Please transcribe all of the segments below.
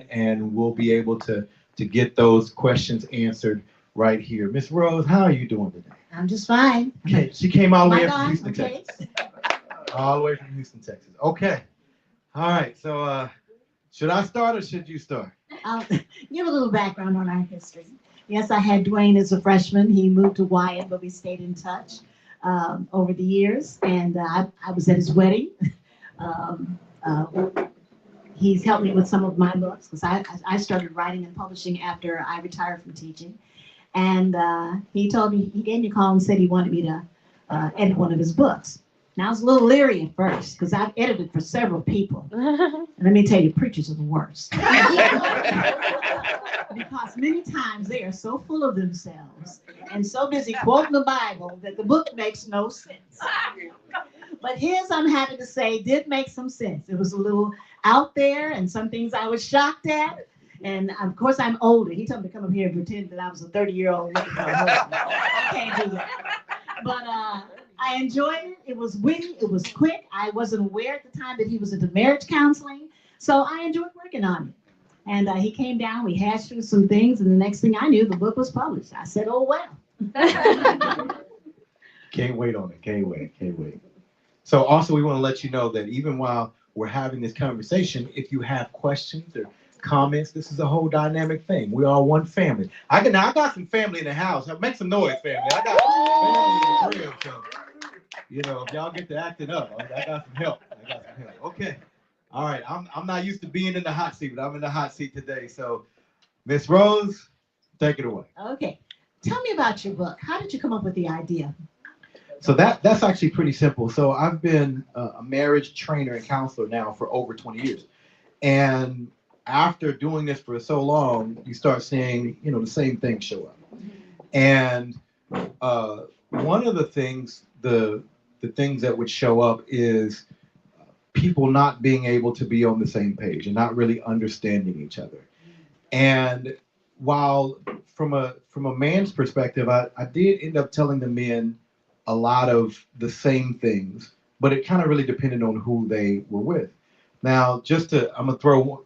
moment, and we'll be able to get those questions answered right here. Miss Rose, how are you doing today? I'm just fine. Okay, she came all the way My from God, Houston, okay. Texas. All the way from Houston, Texas. Okay. All right. So should I start or should you start? I'll give a little background on our history. Yes, I had Dwayne as a freshman. He moved to Wyatt, but we stayed in touch over the years. And I was at his wedding. Um, uh, he's helped me with some of my books because I started writing and publishing after I retired from teaching. And he gave me a call and said he wanted me to edit one of his books. Now, I was a little leery at first because I've edited for several people. And let me tell you, preachers are the worst. Because many times they are so full of themselves and so busy quoting the Bible that the book makes no sense. But his, I'm happy to say, did make some sense. It was a little out there and some things I was shocked at. And of course, I'm older. He told me to come up here and pretend that I was a 30-year-old looking for a husband. I can't do that. But I enjoyed it. It was witty. It was quick. I wasn't aware at the time that he was into marriage counseling. So I enjoyed working on it. And he came down. We hashed through some things. And the next thing I knew, the book was published. I said, oh, well. Can't wait on it. Can't wait. Can't wait. So also, we want to let you know that even while we're having this conversation, if you have questions or comments, this is a whole dynamic thing. We're all one family. I got some family in the house. Make some noise, family. I got family in the crib, so if y'all get to acting up, I got some help. Okay. All right. I'm not used to being in the hot seat, but I'm in the hot seat today. So, Miss Rose, take it away. Okay. Tell me about your book. How did you come up with the idea? So that's actually pretty simple. So I've been a marriage trainer and counselor now for over 20 years. And after doing this for so long, you start seeing, the same thing show up. And one of the things, the things that would show up is people not being able to be on the same page and not really understanding each other. And while from a man's perspective, I did end up telling the men a lot of the same things, but it kind of really depended on who they were with. Now, I'm gonna throw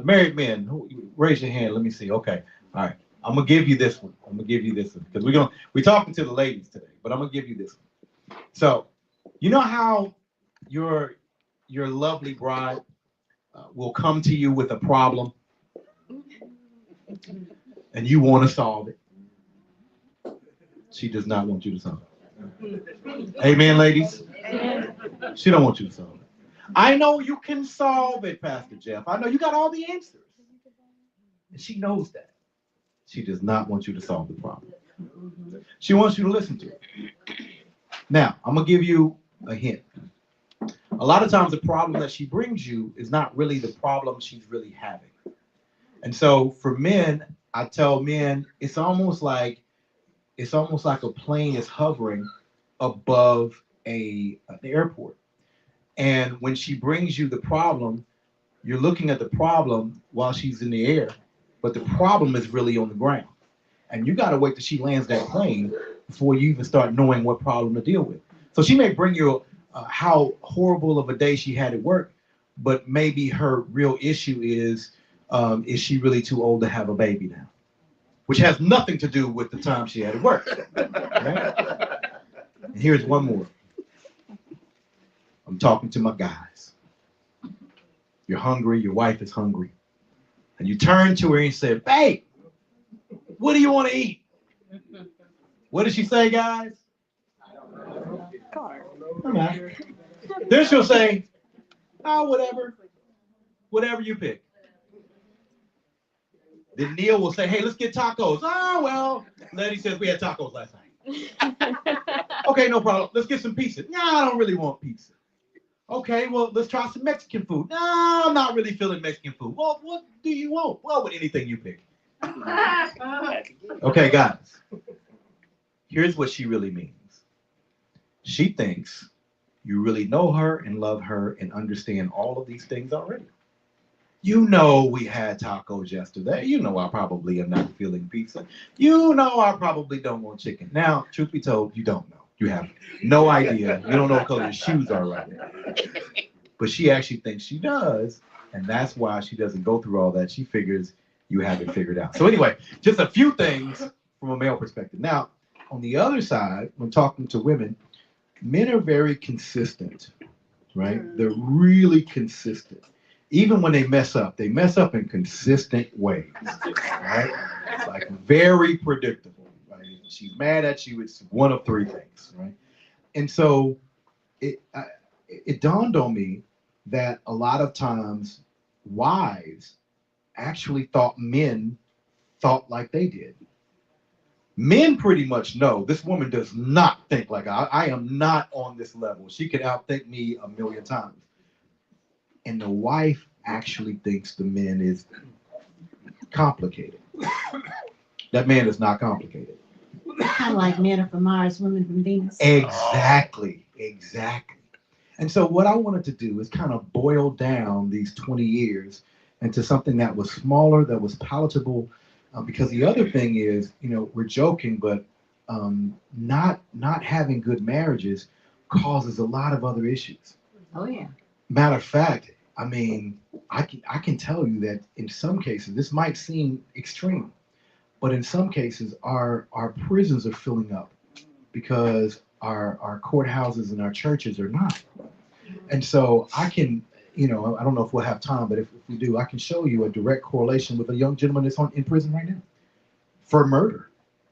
married men. Raise your hand. Let me see. Okay, all right. I'm gonna give you this one. Because we're talking to the ladies today, but I'm gonna give you this one. So, you know how your lovely bride will come to you with a problem, and you want to solve it. She does not want you to solve it. Amen, ladies. She don't want you to solve it. I know you can solve it, Pastor Jeff. I know you got all the answers. And she knows that. She does not want you to solve the problem. She wants you to listen to it. Now, I'm going to give you a hint. A lot of times the problem that she brings you is not really the problem she's really having. And so for men, I tell men, it's almost like a plane is hovering above the airport. And when she brings you the problem, you're looking at the problem while she's in the air, but the problem is really on the ground. And you got to wait till she lands that plane before you even start knowing what problem to deal with. So she may bring you how horrible of a day she had at work, but maybe her real issue is she really too old to have a baby now? Which has nothing to do with the time she had at work. Right? And here's one more. I'm talking to my guys. You're hungry, your wife is hungry. And you turn to her and say, babe, what do you want to eat? What does she say, guys? Okay. Then she'll say, oh, whatever you pick. Then Neil will say, hey, let's get tacos. Oh, well, Letty says we had tacos last night. Okay, no problem. Let's get some pizza. No, I don't really want pizza. Okay, well, let's try some Mexican food. No, I'm not really feeling Mexican food. Well, what do you want? Well, with anything you pick. Okay, guys. Here's what she really means. She thinks you really know her and love her and understand all of these things already. You know we had tacos yesterday. You know I probably am not feeling pizza. You know I probably don't want chicken. Now, truth be told, you don't know. You have no idea. You don't know what color your shoes are right now. But she actually thinks she does And that's why she doesn't go through all that. She figures you have it figured out. So anyway, just a few things from a male perspective. Now, on the other side, when talking to women, men are very consistent, right? They're really consistent. Even when they mess up in consistent ways, right? It's like very predictable, right? If she's mad at you, it's one of three things, right? And so it dawned on me that a lot of times wives actually thought men thought like they did. Men pretty much know this woman does not think like I am not on this level. She could outthink me a million times. And the wife actually thinks the man is complicated. That man is not complicated. Kind of like men are from Mars, women from Venus. Exactly. And so what I wanted to do is kind of boil down these 20 years into something that was smaller, that was palatable. Because the other thing is, we're joking, but not having good marriages causes a lot of other issues. Oh yeah. Matter of fact, I mean, I can tell you that in some cases, this might seem extreme, but in some cases, our prisons are filling up because our courthouses and our churches are not. And so I can, I don't know if we'll have time, but if we do, I can show you a direct correlation with a young gentleman that's in prison right now for murder,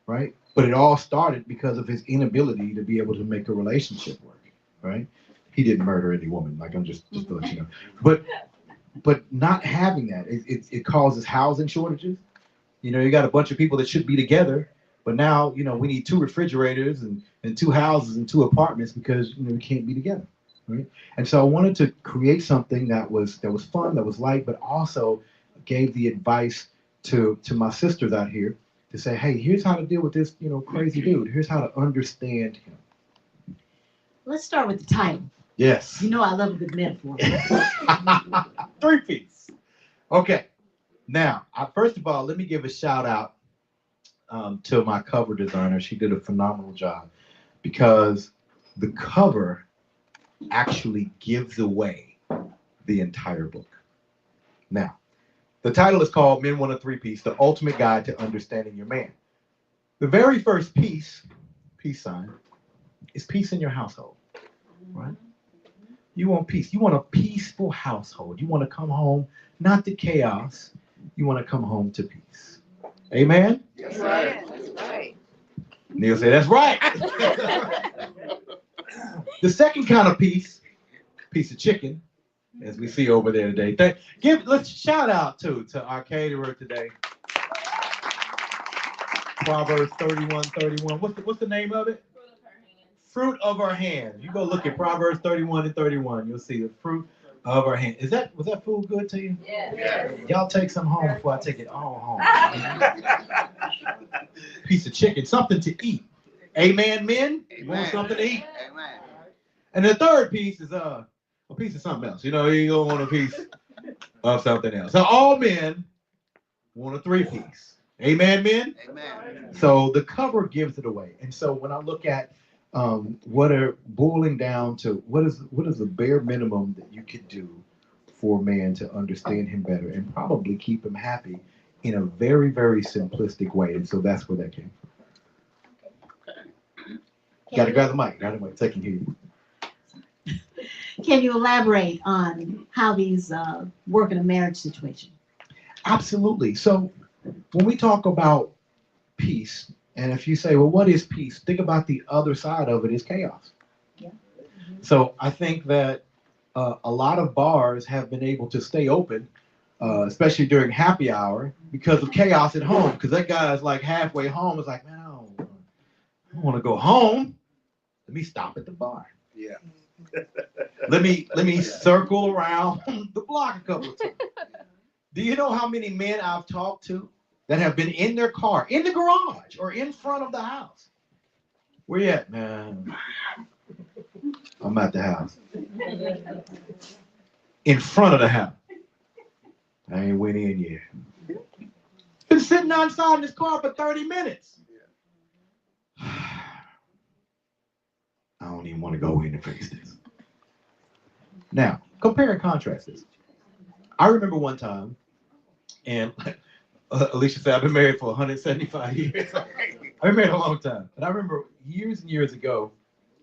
right? But it all started because of his inability to be able to make a relationship work, right? He didn't murder any woman, like I'm just to let you know. But not having that, it causes housing shortages. You got a bunch of people that should be together, but now, we need 2 refrigerators and 2 houses and 2 apartments because, we can't be together, right? And so I wanted to create something that was fun, that was light, but also gave the advice to my sisters out here to say, hey, here's how to deal with this, crazy dude. Here's how to understand him. Let's start with the title. Yes. I love a good metaphor. 3-piece. Okay. Now, first of all, let me give a shout out to my cover designer. She did a phenomenal job because the cover actually gives away the entire book. Now, the title is called Men Want a 3-Piece, the ultimate guide to understanding your man. The very first piece sign, is peace in your household, right? You want peace. You want a peaceful household. You want to come home, not to chaos. You want to come home to peace. Amen? That's right. That's right. Neil said, that's right. The second kind of piece of chicken, as we see over there today. Let's shout out to our caterer today. Proverbs 31:31. What's the name of it? Fruit of her hand. You go look at Proverbs 31 and 31. You'll see the fruit of her hand. Was that food good to you? Yeah. Y'all take some home before I take it all home. Piece of chicken, something to eat. Amen, men? You want something to eat? Amen. And the third piece is a piece of something else. You don't want a piece of something else. So all men want a 3-piece. Amen, men? Amen. So the cover gives it away. And so when I look at what are boiling down to what is the bare minimum that you could do for a man to understand him better and probably keep him happy in a very, very simplistic way. And so that's where that came from. Got to grab the mic. So I can hear you. Can you elaborate on how these work in a marriage situation? Absolutely. So when we talk about peace, and if you say, well, what is peace? Think about the other side of it is chaos. Yeah. So I think that a lot of bars have been able to stay open, especially during happy hour, because of chaos at home. Because that guy's like halfway home. It's like, man, I don't want to go home. Let me stop at the bar. Yeah. Let me circle around the block a couple of times. Do you know how many men I've talked to that have been in their car, in the garage, or in front of the house? Where you at, man? I'm at the house. In front of the house. I ain't went in yet. Been sitting outside in this car for 30 minutes. I don't even want to go in and face this. Now, compare and contrast this. I remember one time, and Alicia said, I've been married for 175 years. I've been married a long time. And I remember years and years ago,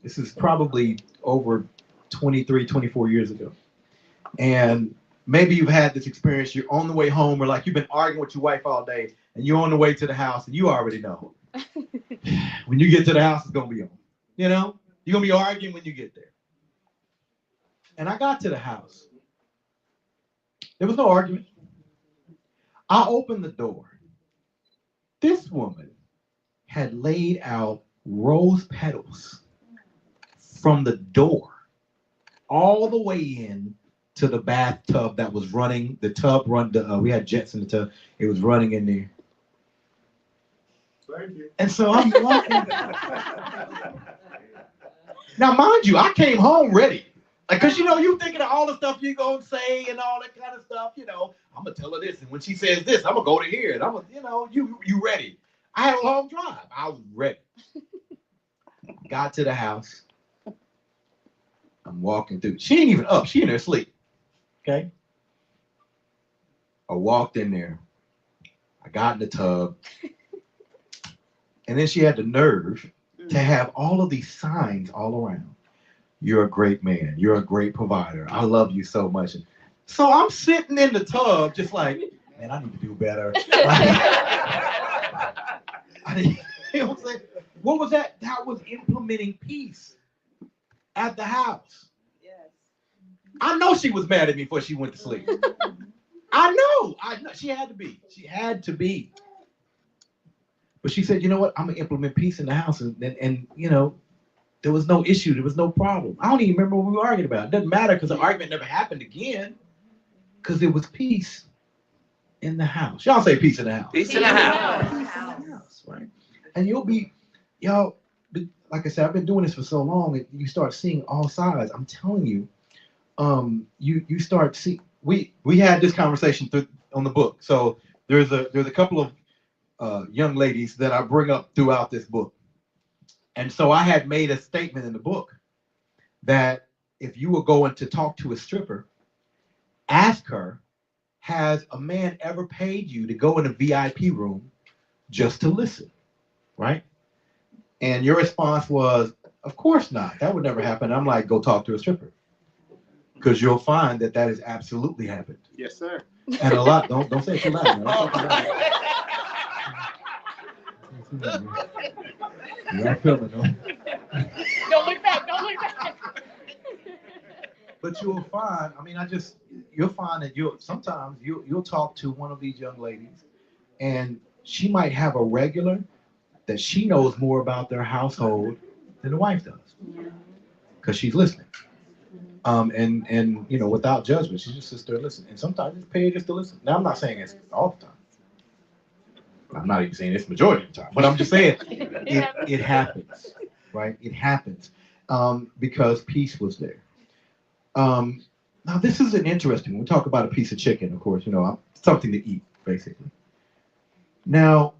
this is probably over 23, 24 years ago. And maybe you've had this experience. You're on the way home, or like you've been arguing with your wife all day, and you're on the way to the house, and you already know. When you get to the house, it's going to be on. You know? You're going to be arguing when you get there. And I got to the house. There was no argument. I opened the door. This woman had laid out rose petals from the door all the way in to the bathtub that was running. The tub we had jets in the tub. It was running in there. Thank you. And so I'm walking. Now, mind you, I came home ready. Because, you thinking of all the stuff you're going to say and all that kind of stuff, I'm going to tell her this. And when she says this, I'm going to go to here. And I'm going to, you ready. I had a long drive. I was ready. Got to the house. I'm walking through. She ain't even up. She in there asleep. Okay? I walked in there. I got in the tub. And then she had the nerve to have all of these signs all around. You're a great man. You're a great provider. I love you so much. So I'm sitting in the tub just like, man, I need to do better. What I'm saying? What was that? That was implementing peace at the house. Yes. I know she was mad at me before she went to sleep. I know. She had to be. She had to be. But she said, you know what? I'm going to implement peace in the house. And there was no issue. There was no problem. I don't even remember what we were arguing about. It doesn't matter because the argument never happened again because there was peace in the house. Y'all say peace in the house. Peace in the house. Peace in the house, right? And y'all, like I said, I've been doing this for so long, and you start seeing all sides. I'm telling you, you start seeing. We had this conversation on the book. So there's a couple of young ladies that I bring up throughout this book. And so I had made a statement in the book that if you were going to talk to a stripper, ask her, has a man ever paid you to go in a VIP room just to listen, right? And your response was, of course not. That would never happen. I'm like, go talk to a stripper. Because you'll find that has absolutely happened. Yes, sir. And a lot, don't say it too loud. Man. You're filming, no? Don't look back. Don't look back. But you'll find, you'll find that sometimes you'll talk to one of these young ladies, and she might have a regular that she knows more about their household than the wife does, because she's listening. And without judgment, she just sits there and listens. And sometimes it's paid just to listen. Now, I'm not saying it's all the time. I'm not even saying it's majority of the time, but I'm just saying it happens, right? It happens because peace was there. Now, this is an interesting. We talk about a piece of chicken, of course, something to eat, basically. Now,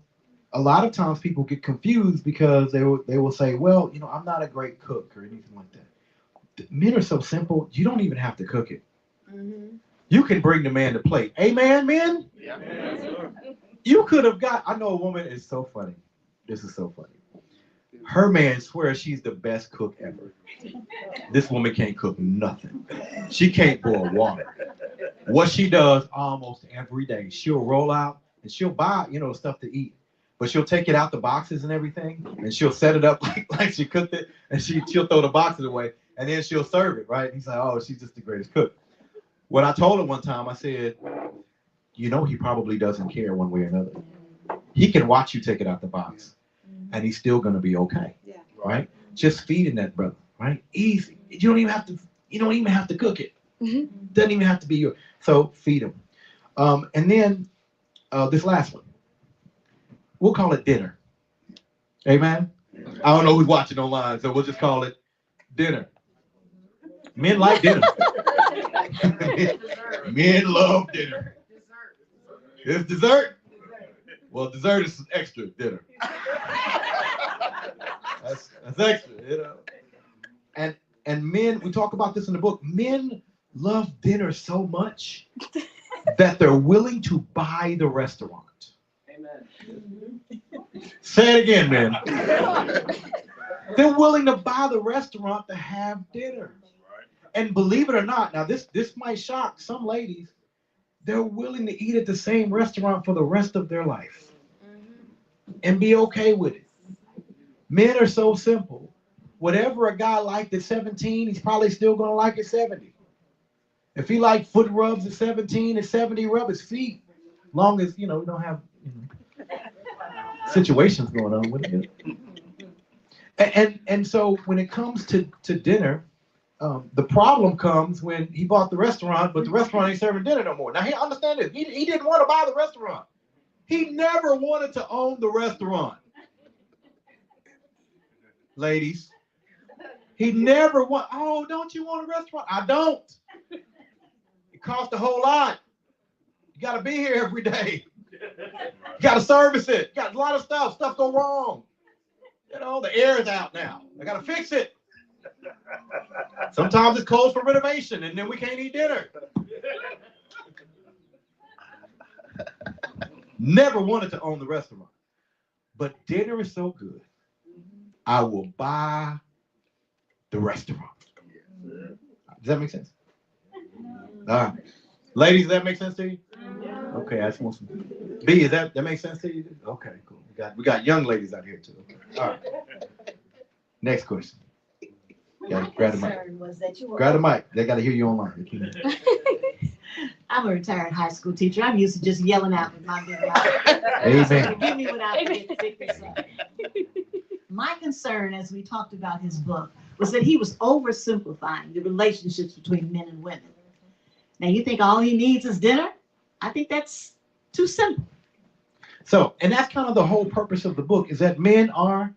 a lot of times people get confused because they will say, well, I'm not a great cook or anything like that. Men are so simple, you don't even have to cook it. Mm-hmm. You can bring the man the plate. Amen, men? Yeah. You could have I know a woman is so funny. This is so funny. Her man swears she's the best cook ever. This woman can't cook nothing. She can't boil water. What she does almost every day, she'll roll out and she'll buy, stuff to eat. But she'll take it out the boxes and everything, and she'll set it up like she cooked it, and she'll throw the boxes away, and then she'll serve it, right? And he's like, oh, she's just the greatest cook. When I told her one time, I said, he probably doesn't care one way or another. He can watch you take it out the box, and he's still going to be okay, right? Just feeding that brother, right? Easy. You don't even have to cook it. Doesn't even have to be yours. So feed him. And then this last one, we'll call it dinner. Amen? I don't know who's watching online, so we'll just call it dinner. Men like dinner. Men love dinner. It's dessert. Well, dessert is extra dinner. That's extra, And men, we talk about this in the book. Men love dinner so much that they're willing to buy the restaurant. Amen. Say it again, man. They're willing to buy the restaurant to have dinner. And believe it or not, now this might shock some ladies, they're willing to eat at the same restaurant for the rest of their life and be okay with it. Men are so simple. Whatever a guy liked at 17, he's probably still going to like at 70. If he liked foot rubs at 17, at 70, rub his feet. Long as, we don't have situations going on with it. And so when it comes to dinner, the problem comes when he bought the restaurant, but the restaurant ain't serving dinner no more. Now, understand this. He didn't want to buy the restaurant. He never wanted to own the restaurant. Ladies, he never want. Oh, don't you want a restaurant? I don't. It costs a whole lot. You got to be here every day. You got to service it. You got a lot of stuff. Stuff go wrong. The air is out now. I got to fix it. Sometimes it's closed for renovation, and then we can't eat dinner. Never wanted to own the restaurant. But dinner is so good, I will buy the restaurant. Does that make sense? All right. Ladies, does that make sense to you? Okay, I just want some. B, that make sense to you? Okay, cool. We got young ladies out here too. Okay. All right. Next question. Grab the mic. Grab the mic. They got to hear you online. I'm a retired high school teacher. I'm used to just yelling out with my big mouth. Amen. Forgive me without My concern, as we talked about his book, was that he was oversimplifying the relationships between men and women. Now, you think all he needs is dinner? I think that's too simple. So, and that's kind of the whole purpose of the book, is that men are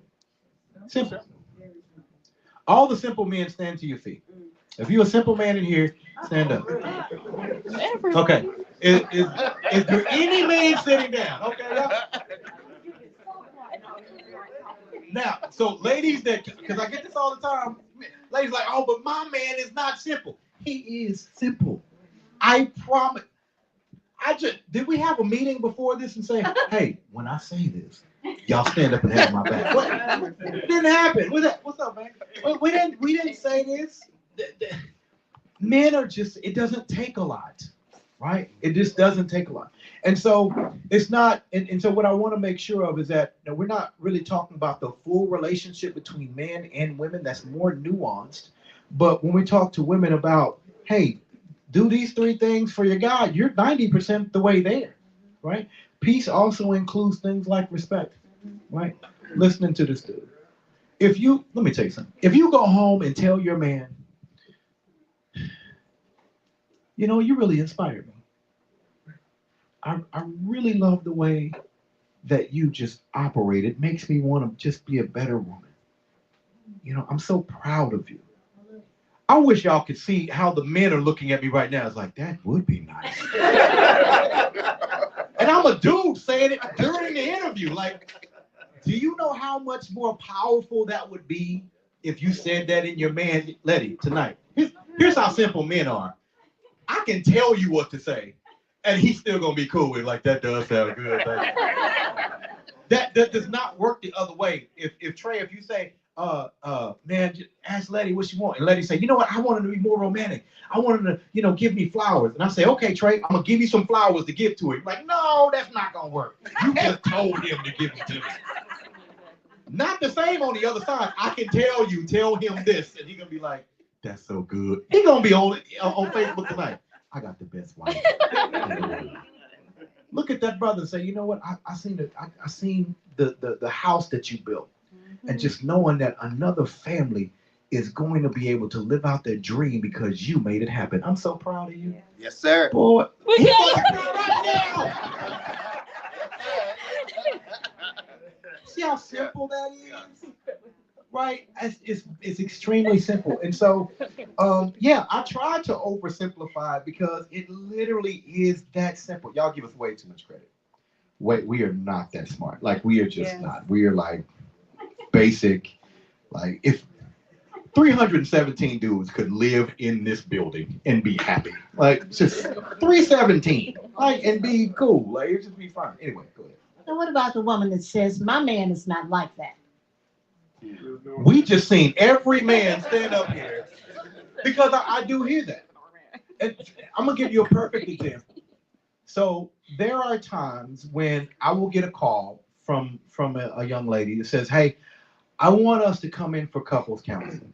simple. All the simple men, stand to your feet. If you're a simple man in here, stand up. Okay. Is there any man sitting down? Okay. Yeah. Now, so ladies because I get this all the time. Ladies like, oh, but my man is not simple. He is simple. I promise. Did we have a meeting before this and say, hey, when I say this, y'all stand up and have my back? What? Didn't happen. What's up, man? We didn't say this. Men are just, it doesn't take a lot, right? It just doesn't take a lot. And so it's not, and so what I want to make sure of is that we're not really talking about the full relationship between men and women. That's more nuanced. But when we talk to women about, hey, do these 3 things for your guy, you're 90% the way there, right? Peace also includes things like respect, right? Listening to this dude. Let me tell you something. If you go home and tell your man, you really inspired me. I really love the way that you just operate. It makes me want to just be a better woman. I'm so proud of you. I wish y'all could see how the men are looking at me right now. It's like, that would be nice. And I'm a dude saying it during the interview. Like, do you know how much more powerful that would be if you said that in your man, Letty, tonight? Here's how simple men are. I can tell you what to say, and he's still going to be cool with it. Like, that does sound good. That does not work the other way. If Trey, if you say, man, just ask Letty what she wants. And Letty say, you know what? I want her to be more romantic. I want her to, give me flowers. And I say, okay, Trey, I'm going to give you some flowers to give to her. You're like, no, that's not going to work. You just told him to give them to me. Not the same on the other side. I can tell him this. And he's going to be like, that's so good. He's going to be on Facebook tonight. I got the best wife. Look at that brother and say, you know what? I seen the house that you built. And just knowing that another family is going to be able to live out their dream because you made it happen. I'm so proud of you. Yes, sir. Boy, he's right now. See how simple that is? Right? It's extremely simple. And so, I tried to oversimplify it because it literally is that simple. Y'all give us way too much credit. We are not that smart. Like, we are just not. We are like basic. Like, 317 dudes could live in this building and be happy. Like, just 317. Like, and be cool. Like, it just be fine. Anyway, go ahead. Now, what about the woman that says, my man is not like that? We just seen every man stand up here because I do hear that. And I'm going to give you a perfect example. So there are times when I will get a call from a young lady that says, hey, I want us to come in for couples counseling.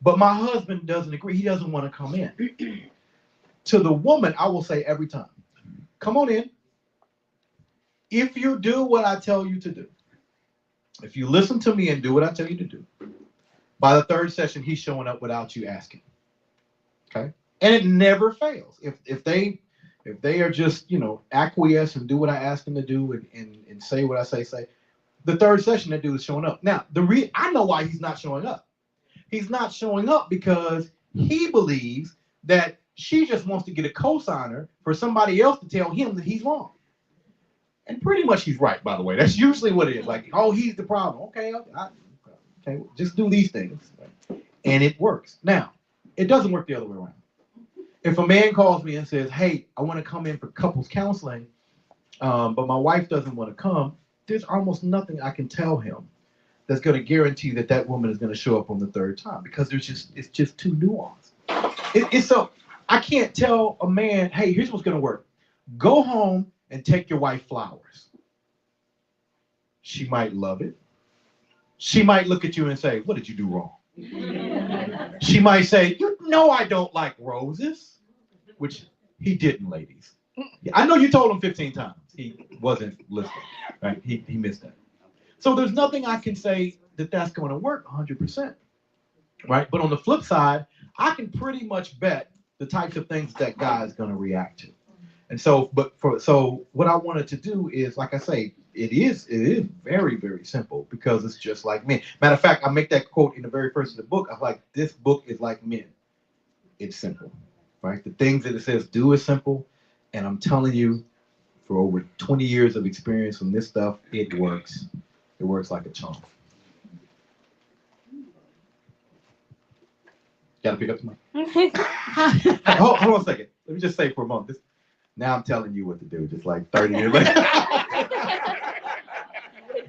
But my husband doesn't agree. He doesn't want to come in. To the woman, I will say every time, come on in. If you do what I tell you to do, if you listen to me and do what I tell you to do, by the third session, he's showing up without you asking. Okay? And it never fails. If they are just, acquiesce and do what I ask them to do and say what I say, the third session, that dude is showing up. Now, I know why he's not showing up. He's not showing up because he believes that she just wants to get a cosigner for somebody else to tell him that he's wrong. And pretty much he's right, by the way. That's usually what it is. Like, oh, he's the problem. Okay, just do these things. And it works. Now, it doesn't work the other way around. If a man calls me and says, hey, I want to come in for couples counseling, but my wife doesn't want to come, there's almost nothing I can tell him that's going to guarantee that woman is going to show up on the third time, because it's just too nuanced. So I can't tell a man, hey, here's what's going to work. Go home and take your wife flowers. She might love it. She might look at you and say, what did you do wrong? She might say, you know I don't like roses, which he didn't, ladies. I know you told him 15 times. He wasn't listening, right? He missed that. So there's nothing I can say that's going to work 100%, right? But on the flip side, I can pretty much bet the types of things that guy is going to react to. And so, so what I wanted to do is, like I say, it is very, very simple, because it's just like men. Matter of fact, I make that quote in the very first of the book. I'm like, this book is like men. It's simple, right? The things that it says do is simple. And I'm telling you, for over 20 years of experience on this stuff, it works. It works like a charm. Gotta pick up the mic. hold on a second. Let me just say for a moment. Now I'm telling you what to do, just like 30 years later.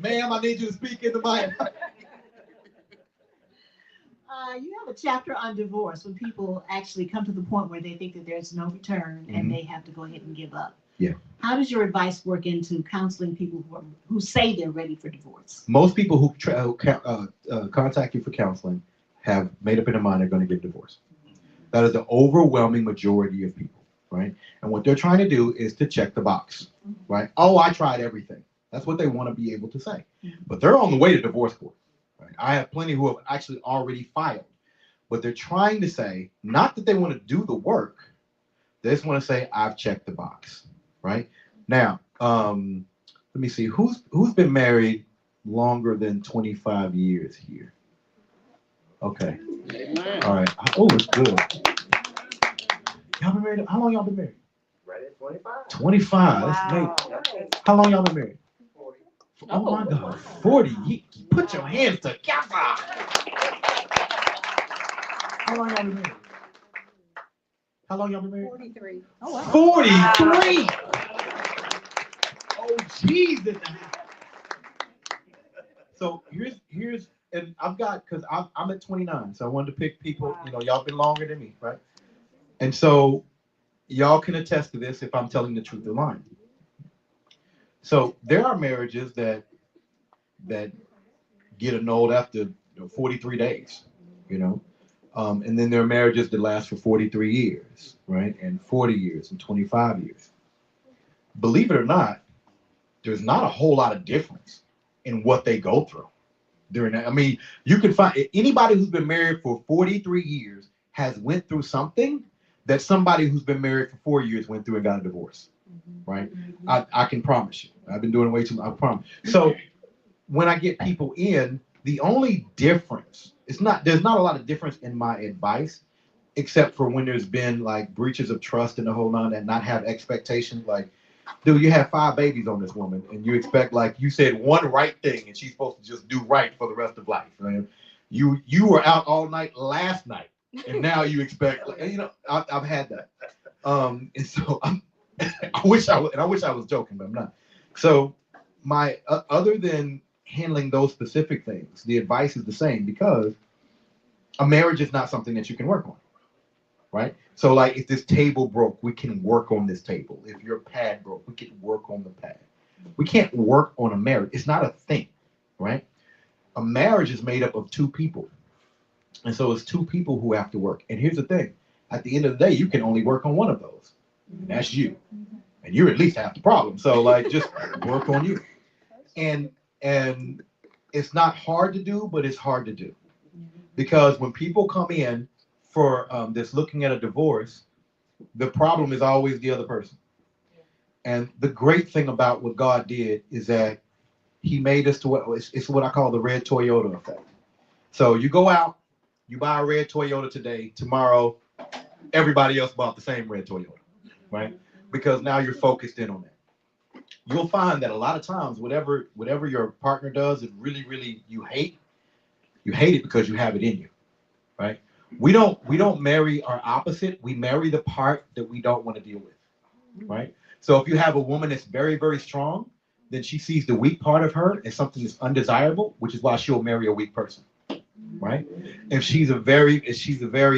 Ma'am, I need you to speak in the mic. You have a chapter on divorce, when people actually come to the point where they think that there's no return and they have to go ahead and give up. Yeah. How does your advice work into counseling people who say they're ready for divorce? Most people who contact you for counseling have made up in their mind they're going to get divorced. That is the overwhelming majority of people, right? And what they're trying to do is to check the box, right? Oh, I tried everything. That's what they want to be able to say. But they're on the way to divorce court. Right? I have plenty who have actually already filed. But they're trying to say, not that they want to do the work, they just want to say, I've checked the box, right? Now, let me see, who's been married longer than 25 years here? Okay. Amen. All right. Oh, it's good. Y'all been married? How long y'all been married? Right at 25. 25. Wow. That's late. How long y'all been married? 40. Oh my God, 40. Put your hands together. How long y'all been married? How long y'all been married? 43. Oh, wow. 43. Oh, Jesus. So here's, and I've got, because I'm at 29, so I wanted to pick people, y'all been longer than me, right? And so y'all can attest to this if I'm telling the truth or lying. So there are marriages that get annulled after 43 days, and then there are marriages that last for 43 years, right? And 40 years and 25 years. Believe it or not, there's not a whole lot of difference in what they go through during that. I mean, you can find anybody who's been married for 43 years has went through something that somebody who's been married for 4 years went through and got a divorce, right? I can promise you. I've been doing it way too much, I promise. So when I get people in, the only difference, there's not a lot of difference in my advice, except for when there's been like breaches of trust and the whole nine, and not have expectations. Like, dude, you have 5 babies on this woman, and you expect, like, you said one right thing and she's supposed to just do right for the rest of life, right? You were out all night last night, and now you expect, you know, I've had that. And so I wish I was joking, but I'm not. So my other than handling those specific things, the advice is the same, because a marriage is not something that you can work on, right? So like if this table broke, we can work on this table. If your pad broke, we can work on the pad. We can't work on a marriage. It's not a thing, right? A marriage is made up of two people. And so it's two people who have to work. And here's the thing. At the end of the day, you can only work on one of those. And that's you. And you're at least half the problem. So like just work on you. And it's not hard to do, but it's hard to do. Because when people come in for this looking at a divorce, the problem is always the other person. And the great thing about what God did is that he made us to what it's what I call the red Toyota effect. So you go out, you buy a red Toyota today, tomorrow, everybody else bought the same red Toyota, right? Because now you're focused in on that. You'll find that a lot of times, whatever your partner does, it really you hate it because you have it in you, right? We don't marry our opposite. We marry the part that we don't want to deal with, right? So if you have a woman that's very, very strong, then she sees the weak part of her as something that's undesirable, which is why she'll marry a weak person, right? If she's a very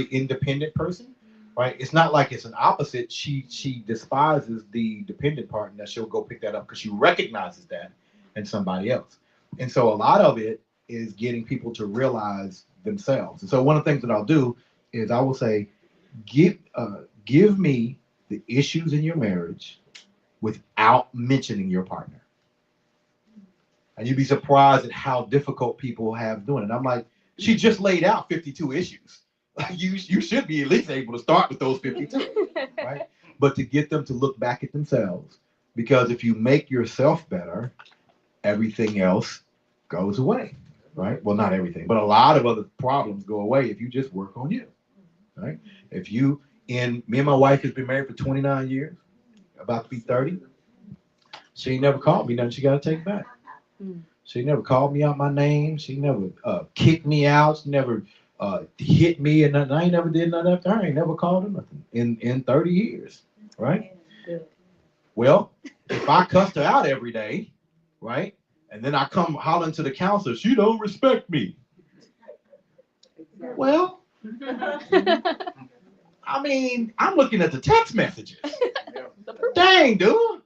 independent person, right? It's not like it's an opposite. She despises the dependent part, and that she'll go pick that up because she recognizes that in somebody else. And so a lot of it is getting people to realize themselves. And so one of the things that I'll do is I will say, give me the issues in your marriage without mentioning your partner. And you'd be surprised at how difficult people have doing it. And I'm like, she just laid out 52 issues. You should be at least able to start with those 52, right? But to get them to look back at themselves, because if you make yourself better, everything else goes away, right? Well, not everything, but a lot of other problems go away if you just work on you, right? Me and my wife has been married for 29 years, about to be 30. She ain't never called me nothing she got to take back. She never called me out my name. She never kicked me out. She never hit me and nothing. I ain't never did nothing after her. I ain't never called her nothing in 30 years, right? Well, if I cussed her out every day, right, and then I come hollering to the counselor, she don't respect me. Well, I mean, I'm looking at the text messages. Dang, dude.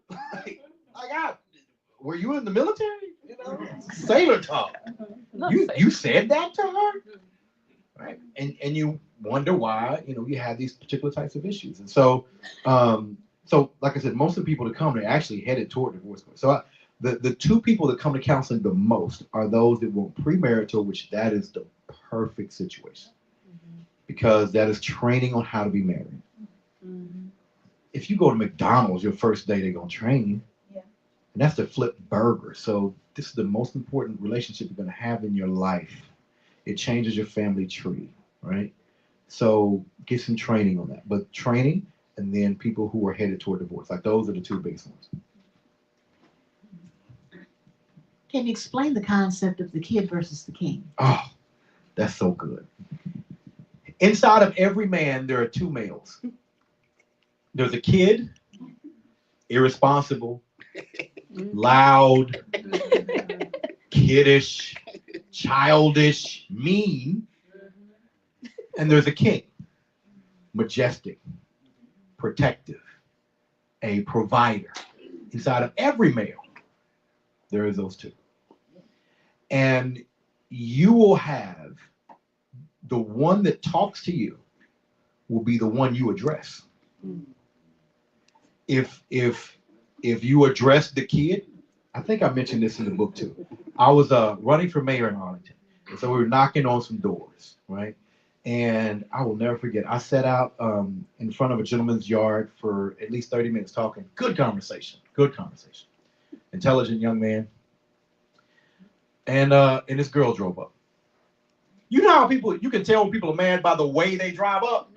Were you in the military? You know, sailor talk. You said that to her? Right. And you wonder why, you have these particular types of issues. And so, like I said, most of the people that come, they're actually headed toward divorce. So the two people that come to counseling the most are those that want premarital, which that is the perfect situation. Because that is training on how to be married. If you go to McDonald's, your first day, they're going to train you. And that's to flip burgers. So this is the most important relationship you're going to have in your life. It changes your family tree, right? So get some training on that. But training, and then people who are headed toward divorce. Like those are the two biggest ones. Can you explain the concept of the kid versus the king? Oh, that's so good. Inside of every man, there are two males. There's a kid, irresponsible, loud, kiddish, childish, mean. And there's a king, majestic, protective, a provider. Inside of every male, there is those two. And you will have the one that talks to you will be the one you address. If you address the kid, I think I mentioned this in the book too. I was running for mayor in Arlington. And so we were knocking on some doors, right? And I will never forget, I sat out in front of a gentleman's yard for at least 30 minutes talking. Good conversation. Intelligent young man. And this girl drove up. You know how you can tell when people are mad by the way they drive up?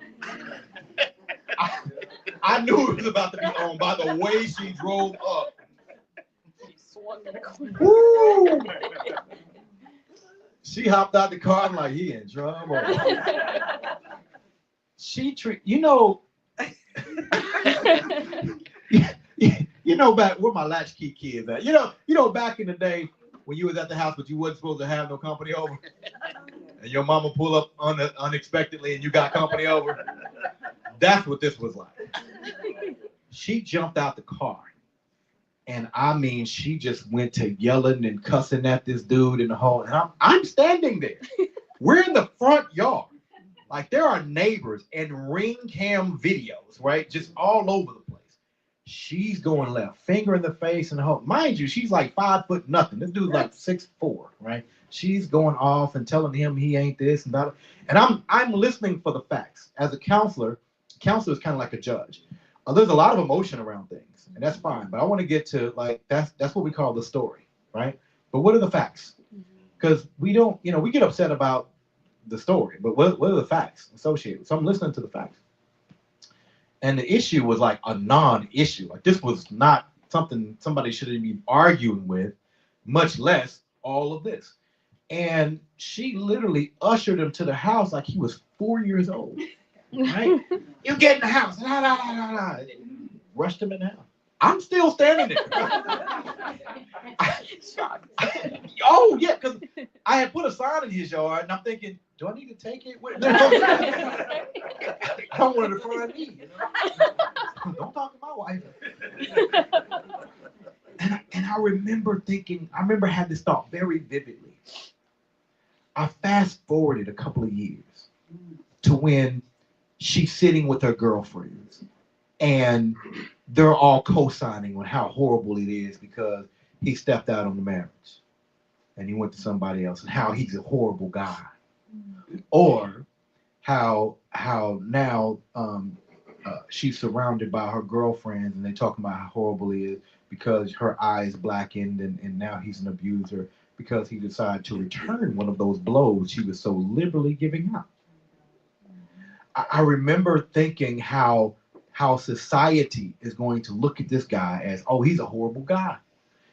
I knew it was about to be on by the way she drove up. She hopped out the car. I'm like, he in trouble. You know back where my latchkey kids at. You know back in the day when you was at the house, but you wasn't supposed to have no company over, and your mama pull up unexpectedly, and you got company over. That's what this was like. She jumped out the car, and I mean, she just went to yelling and cussing at this dude in the hall. And I'm standing there. We're in the front yard. Like there are neighbors and ring cam videos, right? Just all over the place. She's going left, finger in the face and the whole. Mind you, she's like 5 foot nothing. This dude's like 6'4", right? She's going off and telling him he ain't this and that. And I'm listening for the facts. As a counselor is kind of like a judge. There's a lot of emotion around things, and that's fine. But I want to get to like that's what we call the story, right? But what are the facts? Because we don't, we get upset about the story, but what are the facts associated? So I'm listening to the facts. And the issue was like a non-issue. Like this was not something somebody should have been arguing with, much less all of this. And she literally ushered him to the house like he was 4 years old. Right? You get in the house. La, la, la, la, la. Rushed him in the house. I'm still standing there. Oh, yeah, because I had put a sign in his yard, and I'm thinking, do I need to take it? I don't want her to find me. Don't talk to my wife. And I remember having this thought very vividly. I fast forwarded a couple of years to when she's sitting with her girlfriends and they're all co-signing on how horrible it is because he stepped out on the marriage and he went to somebody else and how he's a horrible guy. Or how now she's surrounded by her girlfriends and they're talking about how horrible he is because her eyes blackened and now he's an abuser because he decided to return one of those blows she was so liberally giving out. I remember thinking how society is going to look at this guy as, oh, he's a horrible guy.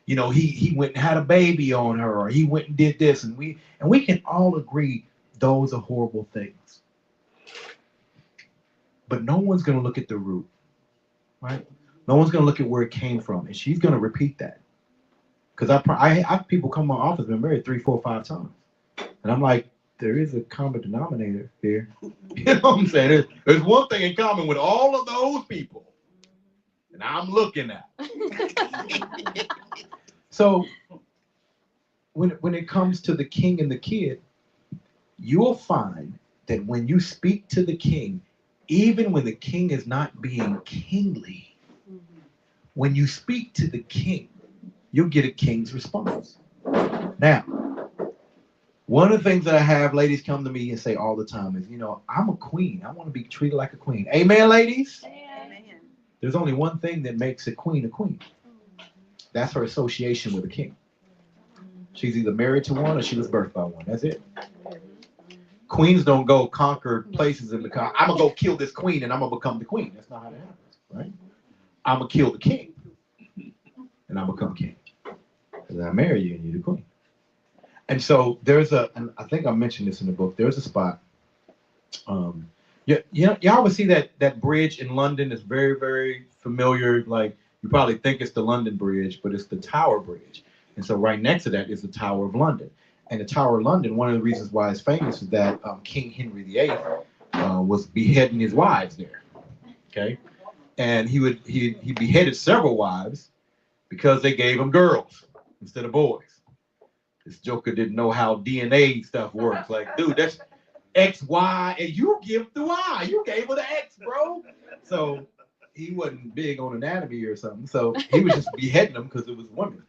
He went and had a baby on her, or he went and did this, and we can all agree those are horrible things. But no one's going to look at the root, right? No one's going to look at where it came from, and she's going to repeat that. Because I have people come to my office, been married 3, 4, 5 times, and I'm like, there is a common denominator here. You know what I'm saying? There's one thing in common with all of those people, and I'm looking at. So when it comes to the king and the kid, you'll find that when you speak to the king, even when the king is not being kingly, when you speak to the king, you'll get a king's response. Now, one of the things that I have ladies come to me and say all the time is, I'm a queen. I want to be treated like a queen. Amen, ladies? Amen. There's only one thing that makes a queen a queen. That's her association with a king. She's either married to one or she was birthed by one. That's it. Queens don't go conquer places and become, I'm going to go kill this queen and I'm going to become the queen. That's not how that happens, right? I'm going to kill the king and I'll become king. Because I marry you and you're the queen. And so and I think I mentioned this in the book, there's a spot. You always see that bridge in London is very, very familiar. Like you probably think it's the London Bridge, but it's the Tower Bridge. And so right next to that is the Tower of London. And the Tower of London, one of the reasons why it's famous is that King Henry VIII was beheading his wives there. Okay. And he beheaded several wives because they gave him girls instead of boys. This joker didn't know how DNA stuff works. Like, dude, that's X, Y, and you give the Y. You gave her the X, bro. So he wasn't big on anatomy or something. So he was just beheading them because it was women.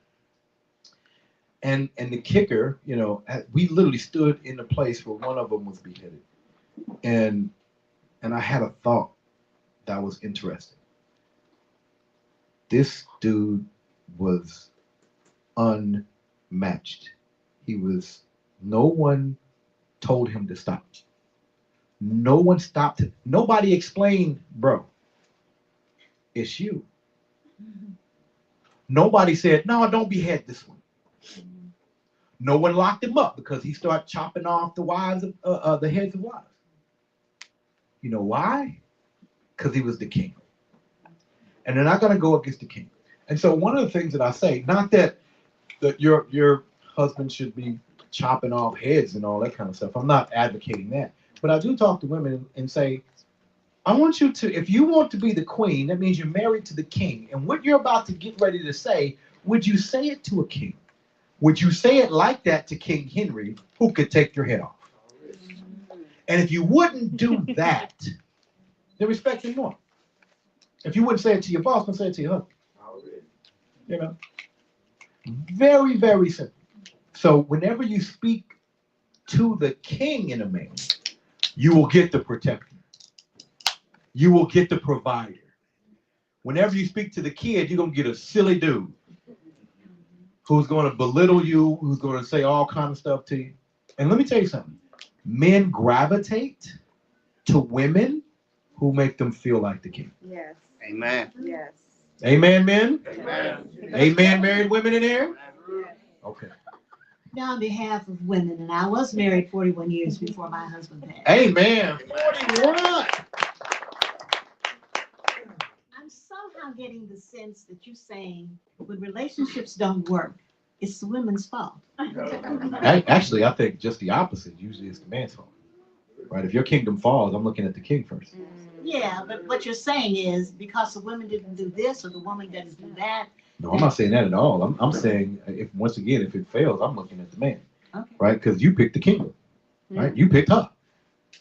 And the kicker, we literally stood in the place where one of them was beheaded. And I had a thought that was interesting. This dude was unmatched. No one told him to stop. No one stopped him. Nobody explained, bro, it's you. Nobody said, no, don't behead this one. no one locked him up because he started chopping off the wives of the heads of wives. You know why? Because he was the king. And they're not going to go against the king. And so one of the things that I say, not that your husband should be chopping off heads and all that kind of stuff. I'm not advocating that. But I do talk to women and say, I want you to, if you want to be the queen, that means you're married to the king. And what you're about to get ready to say, would you say it to a king? Would you say it like that to King Henry, who could take your head off? And if you wouldn't do that, then respect him more. If you wouldn't say it to your boss, then say it to your husband. You know? Very, very simple. So whenever you speak to the king in a man, you will get the protector. You will get the provider. Whenever you speak to the kid, you're going to get a silly dude who's going to belittle you, who's going to say all kind of stuff to you. And let me tell you something. Men gravitate to women who make them feel like the king. Yes. Amen. Yes. Amen, men? Amen. Amen, married women in here? Okay. Now, on behalf of women, and I was married 41 years before my husband passed. Amen. 41. I'm somehow getting the sense that you're saying when relationships don't work, it's the women's fault. Actually, I think just the opposite. Usually it's the man's fault. Right? If your kingdom falls, I'm looking at the king first. Yeah, but what you're saying is because the women didn't do this or the woman didn't do that. No, I'm not saying that at all. I'm saying, if once again, if it fails, I'm looking at the man. Okay. Right? Because you picked the kingdom. Right? You picked her.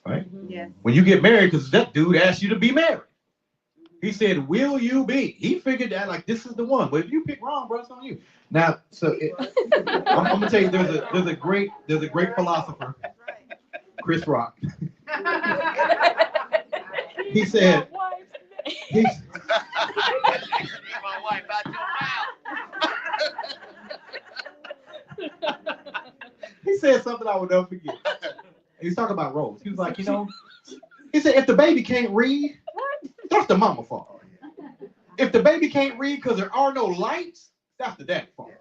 Right? Yes. When you get married, because that dude asked you to be married. He said, will you be? He figured that like this is the one. But if you pick wrong, bro, it's on you. Now, so I'm gonna tell you, there's a great philosopher, Chris Rock. He said, he's, My wife out your mouth. he said something I would never forget. He was talking about roles. He was like, he said, if the baby can't read, that's the mama fault. If the baby can't read because there are no lights, that's the dad's fault.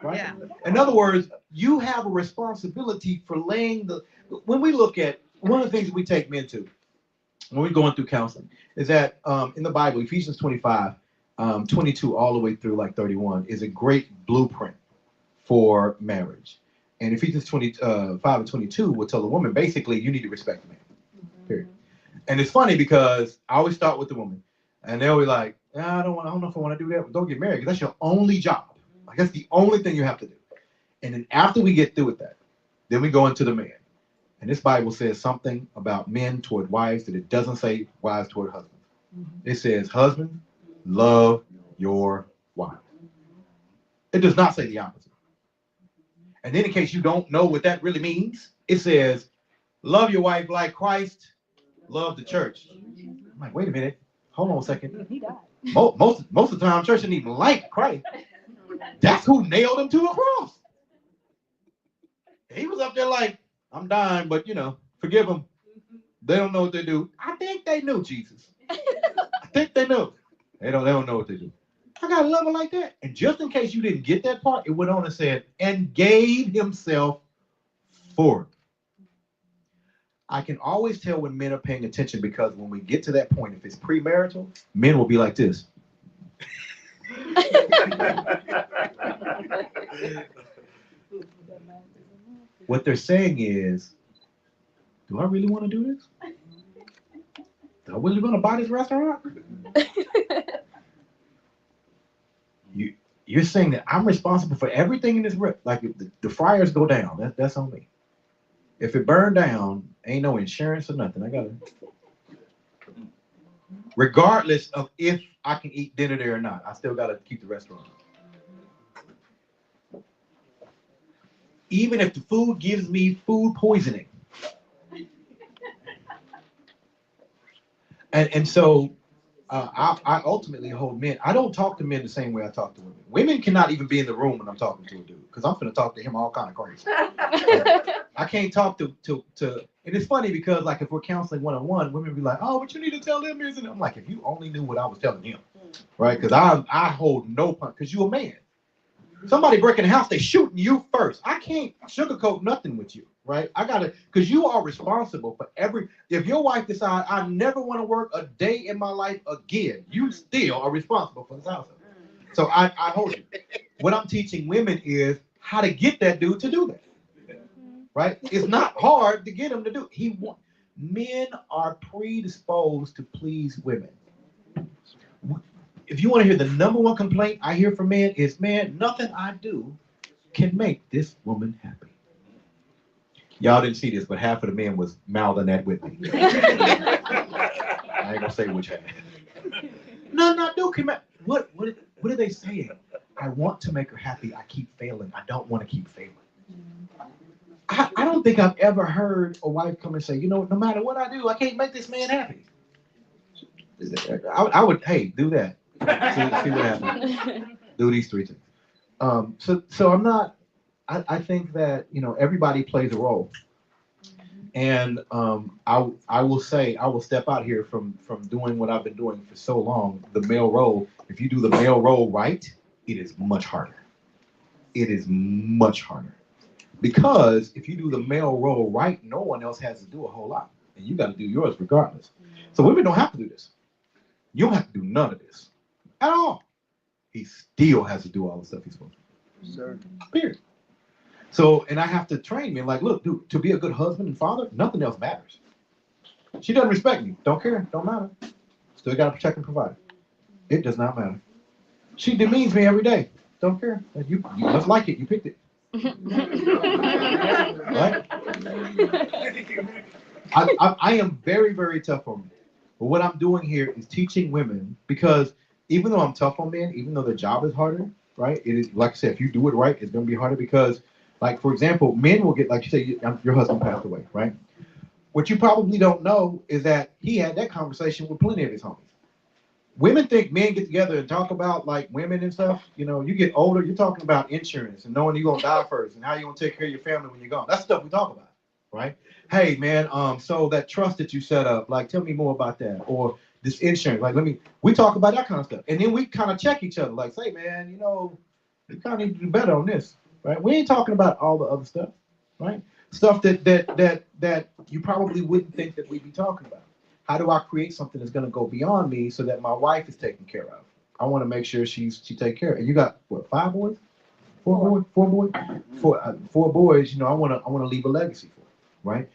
Right? Yeah. In other words, you have a responsibility for laying when we look at, one of the things that we take men to, when we're going through counseling, is that in the Bible, Ephesians 25, 22 all the way through like 31 is a great blueprint for marriage. And Ephesians 5 and 22 will tell the woman, basically, you need to respect the man, period. And it's funny because I always start with the woman, and they'll be like, I don't know if I want to do that, but don't get married, because that's your only job. Like, that's the only thing you have to do. And then after we get through with that, then we go into the man. And this Bible says something about men toward wives that it doesn't say wives toward husbands. It says, husband, love your wife. It does not say the opposite. And then in case you don't know what that really means, it says, love your wife like Christ loved the church. I'm like, wait a minute. Hold on a second. Most of the time, church didn't even like Christ. That's who nailed him to a cross. He was up there like, I'm dying, but forgive them. They don't know what they do. I think they knew Jesus. I think they knew. They don't know what they do. I got a love her like that. And just in case you didn't get that part, it went on and said, and gave himself for it. I can always tell when men are paying attention, because when we get to that point, if it's premarital, men will be like this. What they're saying is, do I really want to do this? Are we really going to buy this restaurant? You're saying that I'm responsible for everything in this restaurant. Like if the fryers go down, that's on me. If it burned down, ain't no insurance or nothing. I got to. Regardless of if I can eat dinner there or not, I still got to keep the restaurant. Even if the food gives me food poisoning. And so I ultimately hold men. I don't talk to men the same way I talk to women. Women cannot even be in the room when I'm talking to a dude, because I'm going to talk to him all kind of crazy. I can't talk to, and it's funny because like if we're counseling one-on-one, women be like, oh, what you need to tell them is, and I'm like, if you only knew what I was telling him, right? Because I hold no punch, because you're a man. Somebody breaking the house, they shooting you first. I can't sugarcoat nothing with you, right? I gotta, because you are responsible for every. If your wife decides I never want to work a day in my life again, you still are responsible for this house. So I hold you. What I'm teaching women is how to get that dude to do that, right? It's not hard to get him to do. Men are predisposed to please women. If you want to hear the number one complaint I hear from men is, man, nothing I do can make this woman happy. Y'all didn't see this, but half of the men was mouthing that with me. I ain't gonna say which half. Nothing I do can make. What are they saying? I want to make her happy. I keep failing. I don't want to keep failing. I don't think I've ever heard a wife come and say, you know, no matter what I do, I can't make this man happy. I would, hey, do that. See what happens. Do these three things. So I'm not. I think that, you know, everybody plays a role, and I will say I will step out here from doing what I've been doing for so long. The male role. If you do the male role right, it is much harder. It is much harder because if you do the male role right, no one else has to do a whole lot, and you got to do yours regardless. So women don't have to do this. You don't have to do none of this at all. He still has to do all the stuff he's supposed to do. Sure. Period. So, and I have to train me like, look, dude, to be a good husband and father, nothing else matters. She doesn't respect me. Don't care. Don't matter. Still got to protect and provide. It does not matter. She demeans me every day. Don't care. You must like it. You picked it. Right? I am very, very tough on men. But what I'm doing here is teaching women, because even though I'm tough on men, even though the job is harder, right? It is, like I said, if you do it right, it's going to be harder because, like, for example, men will get, like you say, your husband passed away, right? What you probably don't know is that he had that conversation with plenty of his homies. Women think men get together and talk about, like, women and stuff. You know, you get older, you're talking about insurance and knowing you're going to die first and how you're going to take care of your family when you're gone. That's stuff we talk about, right? Hey, man, so that trust that you set up, like, tell me more about that. Or this insurance, like, we talk about that kind of stuff. And then we kind of check each other, like, say, man, you know, you kind of need to do better on this, right? We ain't talking about all the other stuff, right? Stuff that you probably wouldn't think that we'd be talking about. How do I create something that's going to go beyond me so that my wife is taken care of? I want to make sure she take care of. And you got what, 5 boys? 4 boys? 4 boys. You know, I want to leave a legacy for, right?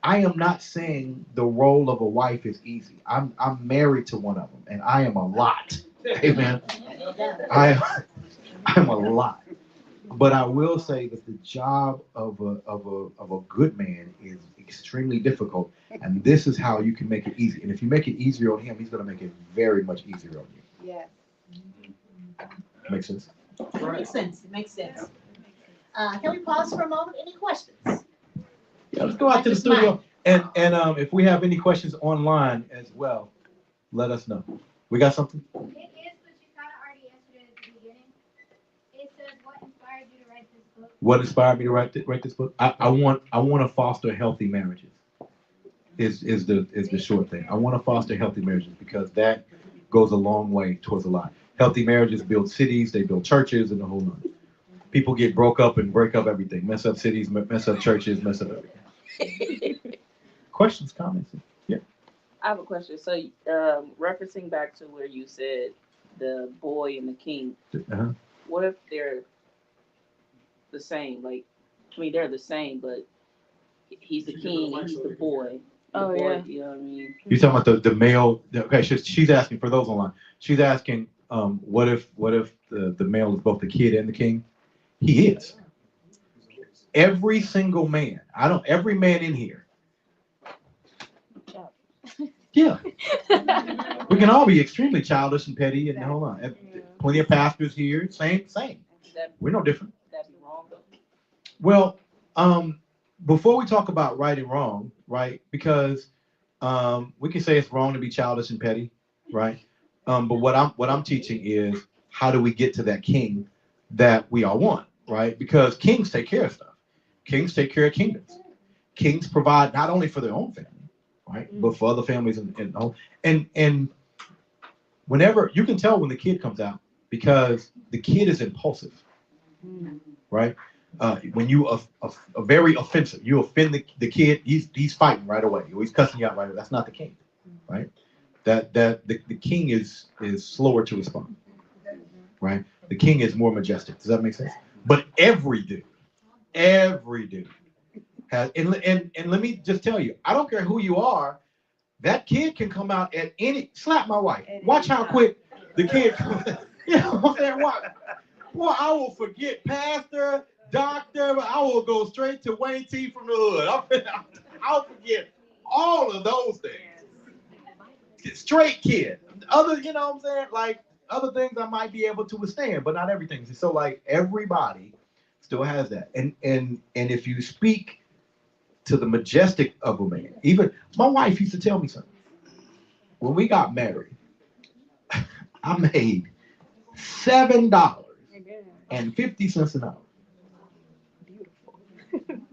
I am not saying the role of a wife is easy. I'm married to one of them, and I am a lot. Amen. I'm a lot. But I will say that the job of a good man is extremely difficult, and this is how you can make it easy. And if you make it easier on him, he's going to make it very much easier on you. Yes. Makes sense? It makes sense. It makes sense. Can we pause for a moment? Any questions? Yeah, let's go out to the studio. And if we have any questions online as well, let us know. We got something? It is, but you kind of already answered it at the beginning. It says, what inspired you to write this book? What inspired me to write this book? I want to foster healthy marriages. Is the short thing. I want to foster healthy marriages because that goes a long way towards a lot. Healthy marriages build cities, they build churches, and the whole nine. People get broke up and break up everything. Mess up cities, mess up churches, mess up everything. Questions, comments? Yeah. I have a question. So, referencing back to where you said the boy and the king, what if they're the same? Like, I mean, they're the same, but he's the king and he's the boy. Oh, boy, yeah. You know what I mean? You're talking about the male. Okay, she's asking for those online. She's asking, what if the male is both the kid and the king? He is. Every single man. Every man in here. Yeah. We can all be extremely childish and petty and hold on. Plenty of pastors here. Same. We're no different. That'd be wrong, though. Well, before we talk about right and wrong, right? Because we can say it's wrong to be childish and petty, right? But what I'm teaching is how do we get to that king that we all want, right? Because kings take care of stuff. Kings take care of kingdoms. Kings provide not only for their own family, right, but for other families and whenever you can tell when the kid comes out, because the kid is impulsive, right? When you are very offensive, you offend the kid, he's fighting right away. He's cussing you out right away. That's not the king, right? The king is slower to respond, right? The king is more majestic. Does that make sense? But every dude has, and let me just tell you, I don't care who you are, that kid can come out at any, slap my wife. Watch how quick the kid comes. You know what I'm saying? Boy, I will forget pastor, doctor, but I will go straight to Wayne T from the hood. I'll forget all of those things. Straight kid. Other, you know what I'm saying? Like other things I might be able to withstand, but not everything. So like everybody still has that. And if you speak to the majestic of a man, even my wife used to tell me something. When we got married, I made $7.50 an hour.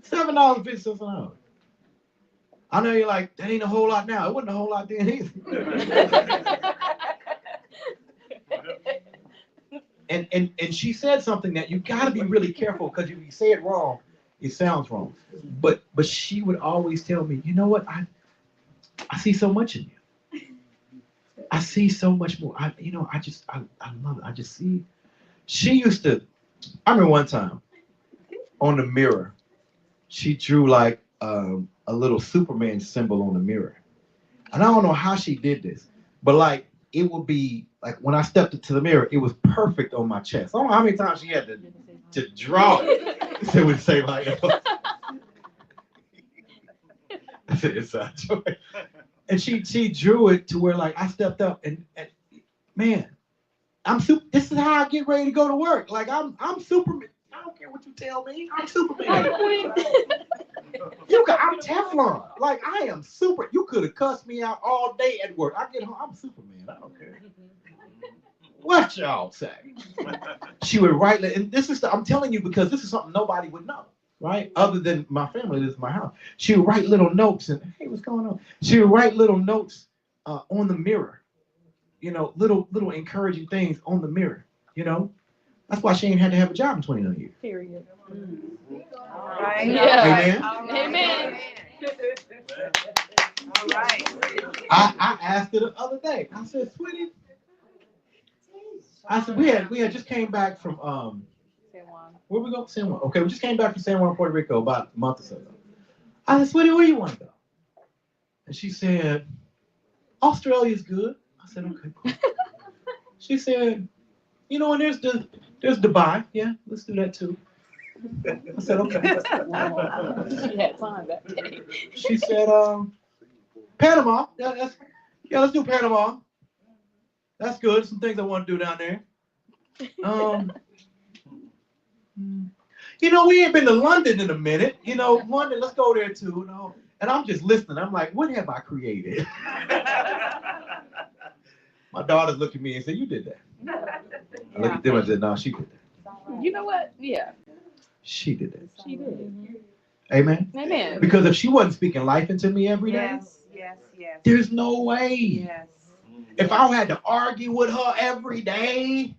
$7.50 an hour. I know you're like, that ain't a whole lot now. It wasn't a whole lot then either. and she said something that you got to be really careful, because if you say it wrong, it sounds wrong. But she would always tell me, you know what? I see so much in you. I see so much more. I love it. I just see. She used to. I remember one time on the mirror, she drew like a little Superman symbol on the mirror, and I don't know how she did this, but like it would be like when I stepped into the mirror, it was perfect on my chest. I don't know how many times she had to draw it. It would say like, it's a joy. And she drew it to where like I stepped up and man, this is how I get ready to go to work. Like I'm Superman. I don't care what you tell me. I'm Superman. I'm Teflon. Like I am super. You could have cussed me out all day at work. I get home, I'm Superman. I don't care. What y'all say? She would write, and this is I'm telling you because this is something nobody would know, right? Other than my family, this is my house. She would write little notes and hey, what's going on? She would write little notes on the mirror, you know, little encouraging things on the mirror, you know. That's why she ain't had to have a job in 29 years. Period. All right. Yeah. Amen. Amen. All right. I asked her the other day. I said, sweetie. I said we had just came back from where we go? San Juan. Okay, we just came back from San Juan, Puerto Rico about a month or so ago. I said, sweetie, where you want to go? And she said, Australia's good. I said, okay, cool. She said, you know, and there's Dubai. Yeah, let's do that too. I said, okay. She had fun that day. She said, Panama. Yeah, let's do Panama. That's good. Some things I want to do down there. You know, we ain't been to London in a minute. You know, London, let's go there too. You know? And I'm just listening. I'm like, what have I created? My daughters look at me and say, you did that. I look at them and said, no, she did that. You know what? Yeah. She did that. She did. Amen? Amen. Because if she wasn't speaking life into me every day, Yes. there's no way. Yes. If I had to argue with her every day,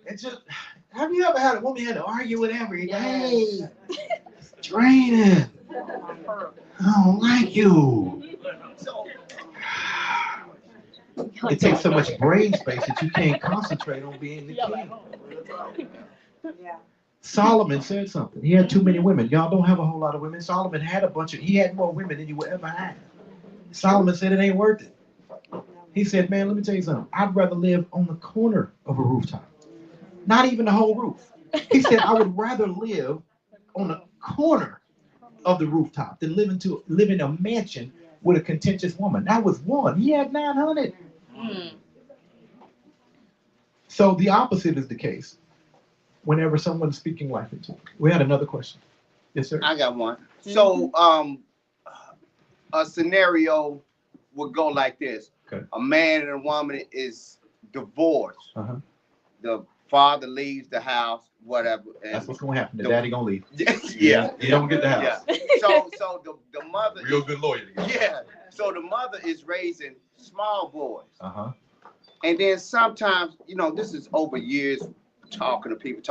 it's just, have you ever had a woman you had to argue with every day? It's draining. I don't like you. It takes so much brain space that you can't concentrate on being the king. Yeah. Solomon said something. He had too many women. Y'all don't have a whole lot of women. Solomon had he had more women than you would ever have. Solomon said it ain't worth it. He said, man, let me tell you something. I'd rather live on the corner of a rooftop. Not even the whole roof. He said, I would rather live on the corner of the rooftop than live in a mansion with a contentious woman. That was one. He had 900. So the opposite is the case whenever someone's speaking life into it. We had another question. Yes, sir. I got one. So a scenario would go like this. Okay. A man and a woman is divorced. Uh-huh. The father leaves the house, whatever. And that's what's going to happen. The daddy going to leave. Yeah. You don't get the house. Yeah. So the mother. Real good lawyer. Yeah. So the mother is raising small boys. Uh-huh. And then sometimes, this is over years talking to people,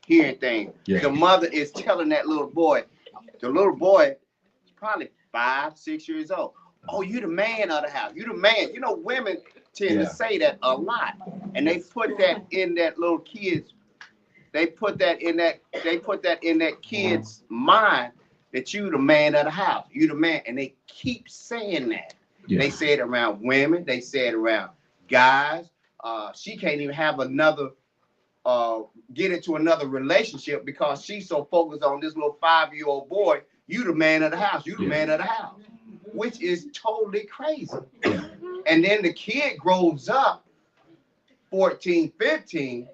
hearing things. Yeah. The mother is telling that little boy, the little boy is probably 5, 6 years old. Oh, you the man of the house. You the man. Women tend to say that a lot. And they put that in that little kid's, they put that in that kid's mind that you the man of the house. You the man. And they keep saying that. Yeah. They say it around women. They say it around guys. She can't even have another, get into another relationship because she's so focused on this little 5-year-old boy. You the man of the house. You the man of the house, which is totally crazy. And then the kid grows up 14, 15,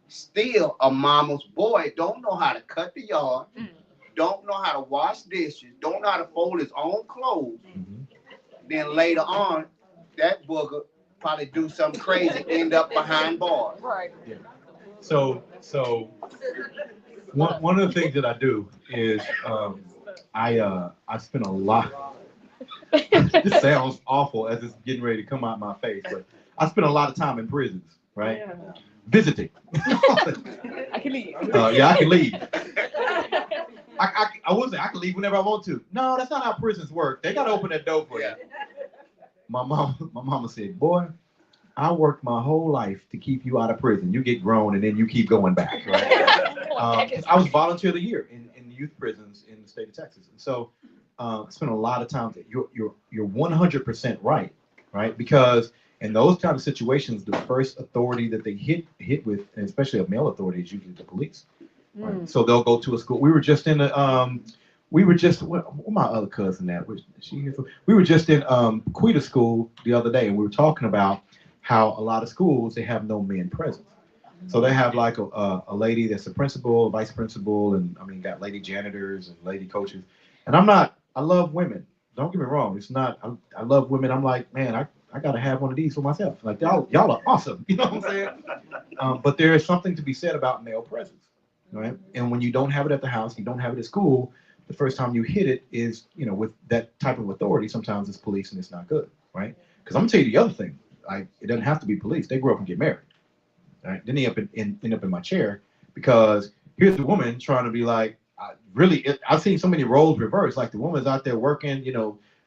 still a mama's boy, don't know how to cut the yard, don't know how to wash dishes, don't know how to fold his own clothes. Then later on, that booger probably do something crazy, end up behind bars. Right. Yeah. So one of the things that I do is I spend a lot. This sounds awful as it's getting ready to come out my face, but I spend a lot of time in prisons, right? Yeah. Visiting. I can leave. Yeah, I can leave. I would say I can leave whenever I want to. No, that's not how prisons work. They gotta open that door for you. My mama said, boy, I worked my whole life to keep you out of prison. You get grown and then you keep going back, right? I was volunteer of the year in youth prisons in the state of Texas. And so I spent a lot of time there. You're 100% right? Because in those kind of situations, the first authority that they hit with, and especially a male authority, is usually the police. Right? So they'll go to a school. We were just in where my other cousin at? We were just in Quita school the other day, and we were talking about how a lot of schools, they have no men present. So they have like a lady that's a principal, a vice principal, and got lady janitors and lady coaches. And I love women. Don't get me wrong. It's not, I love women. I'm like, man, I got to have one of these for myself. Like, y'all are awesome. You know what I'm saying? But there is something to be said about male presence, right? And when you don't have it at the house, you don't have it at school, the first time you hit it is, with that type of authority, sometimes it's police and it's not good, right? Because I'm going to tell you the other thing. Like, it doesn't have to be police. They grow up and get married, right? Then they end up in my chair because here's the woman trying to be like, I've seen so many roles reversed. Like the woman's out there working,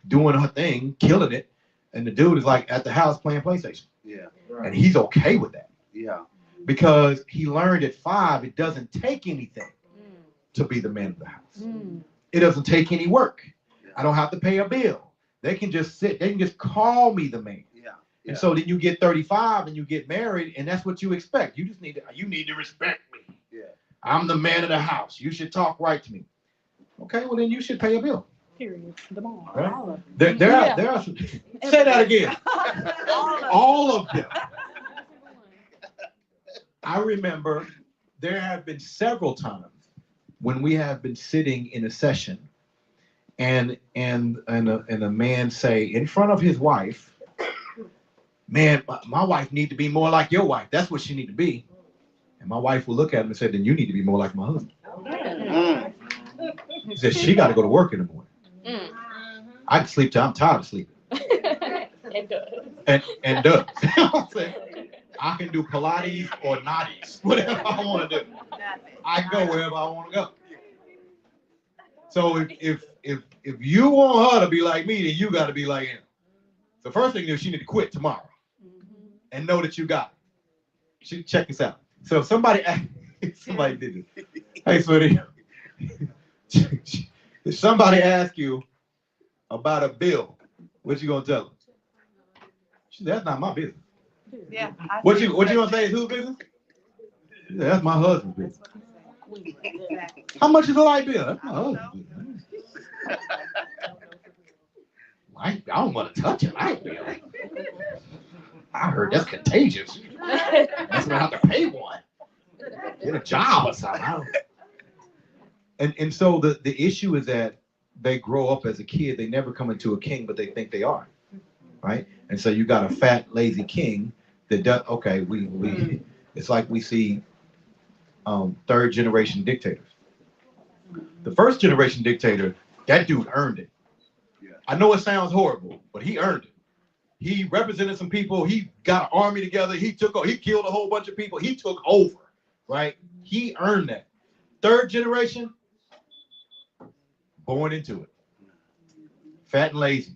doing her thing, killing it. And the dude is like at the house playing PlayStation. Yeah. And he's okay with that. Yeah. Because he learned at 5, it doesn't take anything to be the man of the house. It doesn't take any work. I don't have to pay a bill. They can just sit, they can just call me the man. Yeah. And so then you get 35 and you get married, and that's what you expect. You just need to respect me. Yeah. I'm the man of the house. You should talk right to me. Okay, well then you should pay a bill. Period. Them all. Right? All of them. There are say that again. All of them. I remember there have been several times when we have been sitting in a session and a man say in front of his wife, man, my wife need to be more like your wife. That's what she need to be. And my wife will look at him and say, then you need to be more like my husband. He said, she got to go to work in the morning. I can sleep till I'm tired of sleeping. And does. I can do Pilates or Pilates, whatever I want to do. I can go wherever I want to go. So if you want her to be like me, then you got to be like him. The first thing is she need to quit tomorrow and know that you got it. Check this out. So if somebody did this. Hey, sweetie. If somebody asks you about a bill, what you gonna tell them? She said, that's not my business. Yeah. What you gonna say is whose business? She said, that's my husband's business. How much is a light bill? That's my husband's business. I don't want to touch a light bill. I heard that's contagious. That's gonna have to pay one. Get a job or something. And so the issue is that they grow up as a kid, they never come into a king, but they think they are, right? And so you got a fat, lazy king that does, okay, we it's like we see third generation dictators. The first generation dictator, that dude earned it. Yeah. I know it sounds horrible, but he earned it. He represented some people. He got an army together. He killed a whole bunch of people. He took over, right? He earned that. Third generation, born into it. Fat and lazy.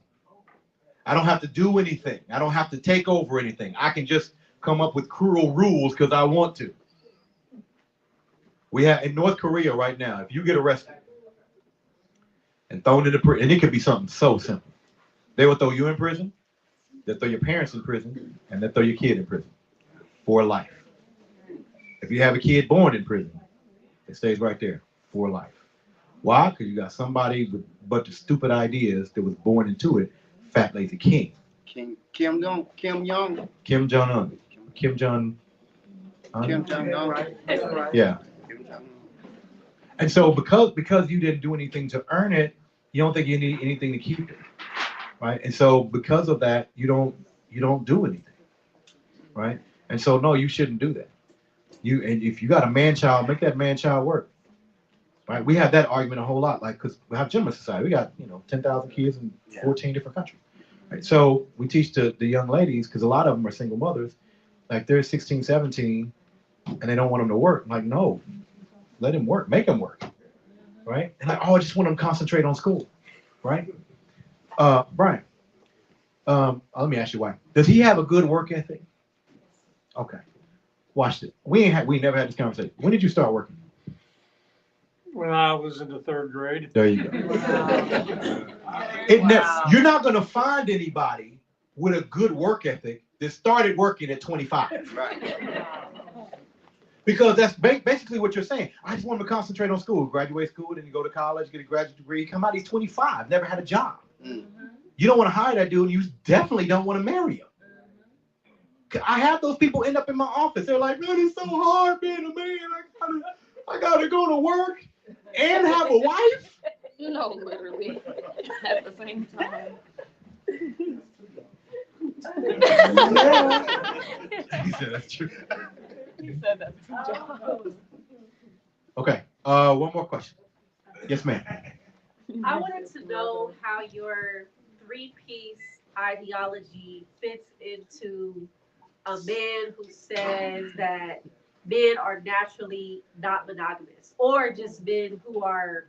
I don't have to do anything. I don't have to take over anything. I can just come up with cruel rules because I want to. We have in North Korea right now, if you get arrested and thrown into prison, and it could be something so simple. They will throw you in prison, they'll throw your parents in prison, and they'll throw your kid in prison for life. If you have a kid born in prison, it stays right there for life. Why? Because you got somebody with a bunch of stupid ideas that was born into it, fat lazy king. Kim Jong-un. Kim Jong-un. Kim Jong-un. Kim Jong-un. Yeah. And so because you didn't do anything to earn it, you don't think you need anything to keep it. Right? And so because of that, you don't do anything. Right? And so no, you shouldn't do that. And if you got a man child, make that man child work. Right? We have that argument a whole lot, like because we have gentleman society. We got 10,000 kids in 14 different countries. Right? So we teach the young ladies, because a lot of them are single mothers, like they're 16, 17, and they don't want them to work. I'm like, no, let him work, make him work. Right? And like, I just want them to concentrate on school. Right? Brian, let me ask you why. Does he have a good work ethic? Okay. Watch this. We never had this conversation. When did you start working? When I was in the 3rd grade. There you go. You're not going to find anybody with a good work ethic that started working at 25. Right. Because that's basically what you're saying. I just want him to concentrate on school, graduate school, then you go to college, get a graduate degree, come out, he's 25, never had a job. Mm-hmm. You don't want to hire that dude, and you definitely don't want to marry him. I have those people end up in my office. They're like, man, it's so hard being a man. I gotta go to work and have a wife. No, literally at the same time. He said that's true. He said that's two jobs. Okay. One more question. Yes, ma'am. I wanted to know how your 3-piece ideology fits into a man who says that men are naturally not monogamous, or just men who are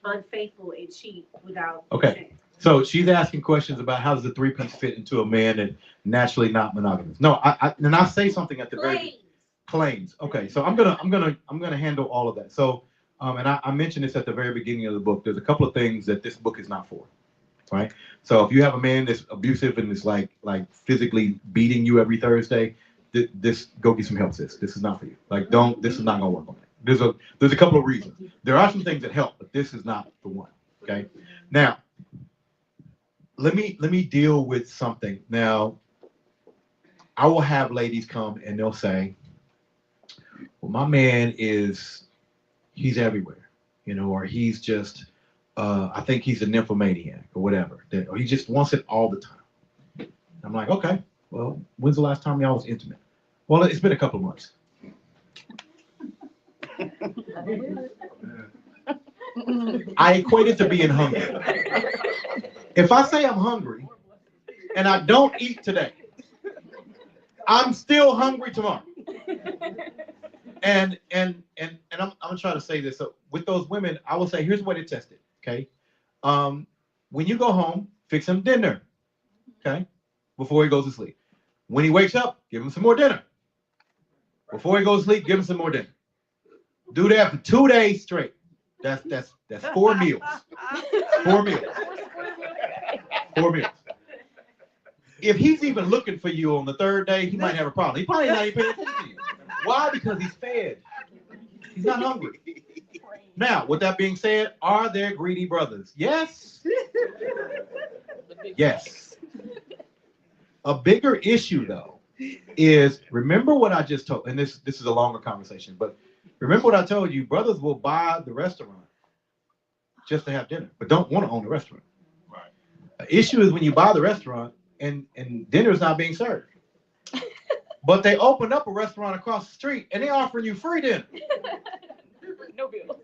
unfaithful and cheat without Okay. So she's asking questions about how does the 3-piece fit into a man that naturally not monogamous. No, and I'll say something at the very claims. Okay, so I'm gonna handle all of that. So and I mentioned this at the very beginning of the book. There's a couple of things that this book is not for. Right? So if you have a man that's abusive and is like physically beating you every Thursday, this go get some help, sis. This is not for you. Like this is not gonna work on that. There's a couple of reasons. There are some things that help, but this is not the one. Okay. Now, let me deal with something. Now, I will have ladies come and they'll say, well, my man he's everywhere, or he's just I think he's a nymphomaniac or whatever. Or he just wants it all the time. I'm like, okay, well, when's the last time y'all was intimate? Well, it's been a couple of months. I equate it to being hungry. If I say I'm hungry and I don't eat today, I'm still hungry tomorrow. And I'm gonna try to say this. So with those women, I will say, here's the way to test it. Okay. When you go home, fix him dinner. Okay. Before he goes to sleep. When he wakes up, give him some more dinner. Before he goes to sleep, give him some more dinner. Do that for 2 days straight. That's 4 meals. 4 meals. 4 meals. If he's even looking for you on the 3rd day, he might have a problem. He probably not even paying attention to you. Why? Because he's fed. He's not hungry. Now, with that being said, are there greedy brothers? Yes. Yes. A bigger issue, though, is remember what I just told, and this is a longer conversation, but remember what I told you, brothers will buy the restaurant just to have dinner, but don't want to own the restaurant. Right. The issue is when you buy the restaurant and dinner is not being served. But they opened up a restaurant across the street and they offering you free dinner. No bills.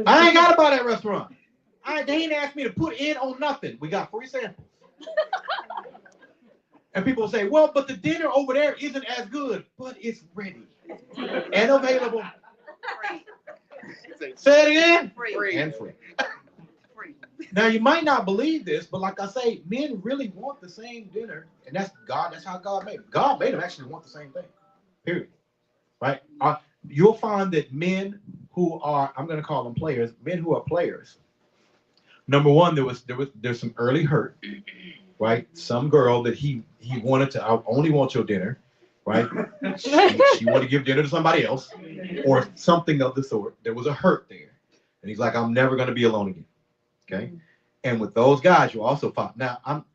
I ain't got to buy that restaurant. They ain't asked me to put in on nothing. We got free samples. And people say, well, but the dinner over there isn't as good, but it's ready and available. Say it again. Free. And free. Now you might not believe this, but like I say, men really want the same dinner, and that's God. That's how God made them. God made them actually want the same thing. Period. Right? You'll find that men who are, I'm going to call them players, men who are players. Number one, there's some early hurt, right? Some girl that he wanted to, I only want your dinner, right? She wanted to give dinner to somebody else, or something of the sort. There was a hurt there, and he's like, I'm never going to be alone again. Okay, and with those guys, you also find. Now, how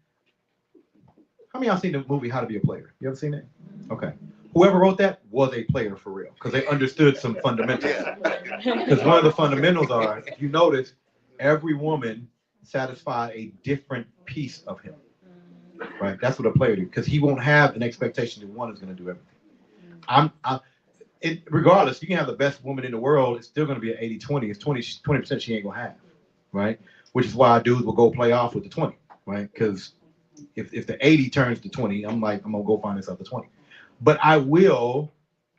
many of y'all seen the movie How to Be a Player? You ever seen it? Okay. Whoever wrote that was a player for real, because they understood some fundamentals. Because one of the fundamentals are, if you notice, every woman satisfied a different piece of him. Right? That's what a player do, because he won't have an expectation that one is going to do everything. Regardless, you can have the best woman in the world, it's still going to be an 80-20. It's 20% she ain't going to have. Right? Which is why dudes will go play off with the 20, right? Because if the 80 turns to 20, I'm gonna go find this other 20. But I will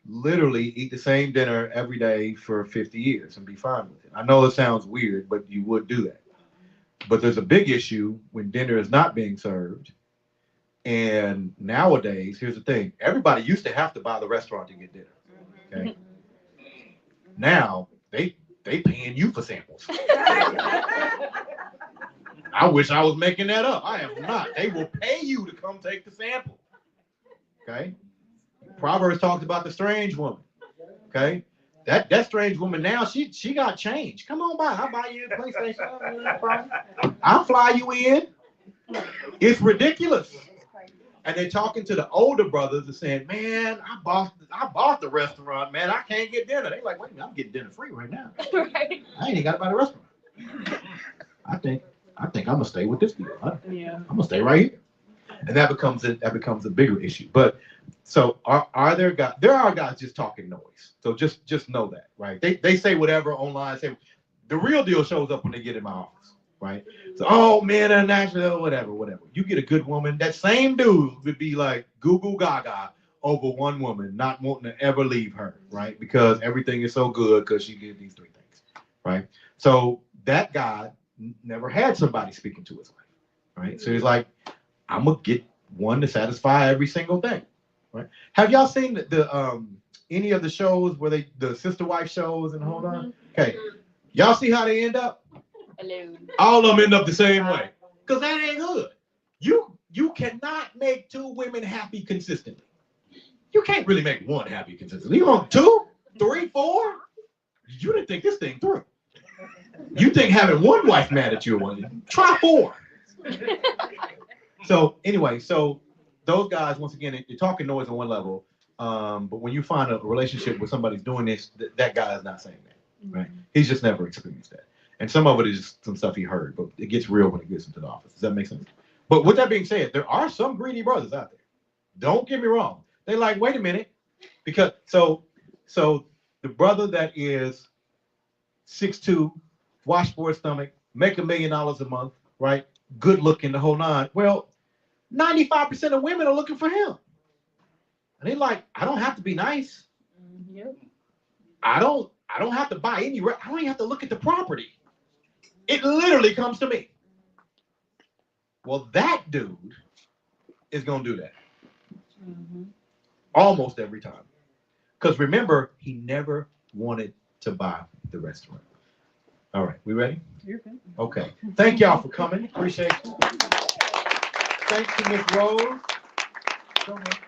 literally eat the same dinner every day for 50 years and be fine with it. I know it sounds weird, but you would do that. But there's a big issue when dinner is not being served. And nowadays, here's the thing: everybody used to have to buy the restaurant to get dinner. Okay. Now they paying you for samples. I wish I was making that up. I am not. They will pay you to come take the sample. Okay. Proverbs talks about the strange woman. Okay. That strange woman now, she got change. Come on by. I'll buy you a PlayStation. I'll fly you in. It's ridiculous. And they're talking to the older brothers and saying, man, I bought the restaurant, man. I can't get dinner. They're like, wait a minute, I'm getting dinner free right now. Right. I ain't even got to buy the restaurant. I think I'm gonna stay with this deal. I'm gonna stay right here. And that becomes a bigger issue. But so there are guys just talking noise. So just know that, right? They say whatever online, say the real deal shows up when they get in my office. Right? So, oh, men are natural, whatever. You get a good woman, that same dude would be like goo goo gaga over one woman, not wanting to ever leave her, right? Because everything is so good because she did these three things, right? So that guy never had somebody speaking to his life, right? So he's like, I'm gonna get one to satisfy every single thing, right? Have y'all seen the any of the shows where the sister wife shows and hold on? Okay, y'all see how they end up? Hello. All of them end up the same way. Because that ain't good. You cannot make two women happy consistently. You can't really make one happy consistently. You want 2, 3, 4? You didn't think this thing through. You think having one wife mad at you, try 4. So anyway, those guys, once again, you're talking noise on one level. But when you find a relationship where somebody's doing this, that guy is not saying that. Right? He's just never experienced that. And some of it is some stuff he heard, but it gets real when it gets into the office. Does that make sense? But with that being said, there are some greedy brothers out there. Don't get me wrong. They're like, wait a minute. Because so the brother that is 6'2", washboard stomach, make $1 million a month, right? Good looking, the whole nine. Well, 95% of women are looking for him. And they're like, I don't have to be nice. Yep. I don't have to buy any, I don't even have to look at the property. It literally comes to me. Well, that dude is going to do that. Mm-hmm. Almost every time. Because remember, he never wanted to buy the restaurant. All right, we ready? You're good. Okay. Thank y'all for coming. Appreciate it. Thanks to Miss Rose. Go ahead.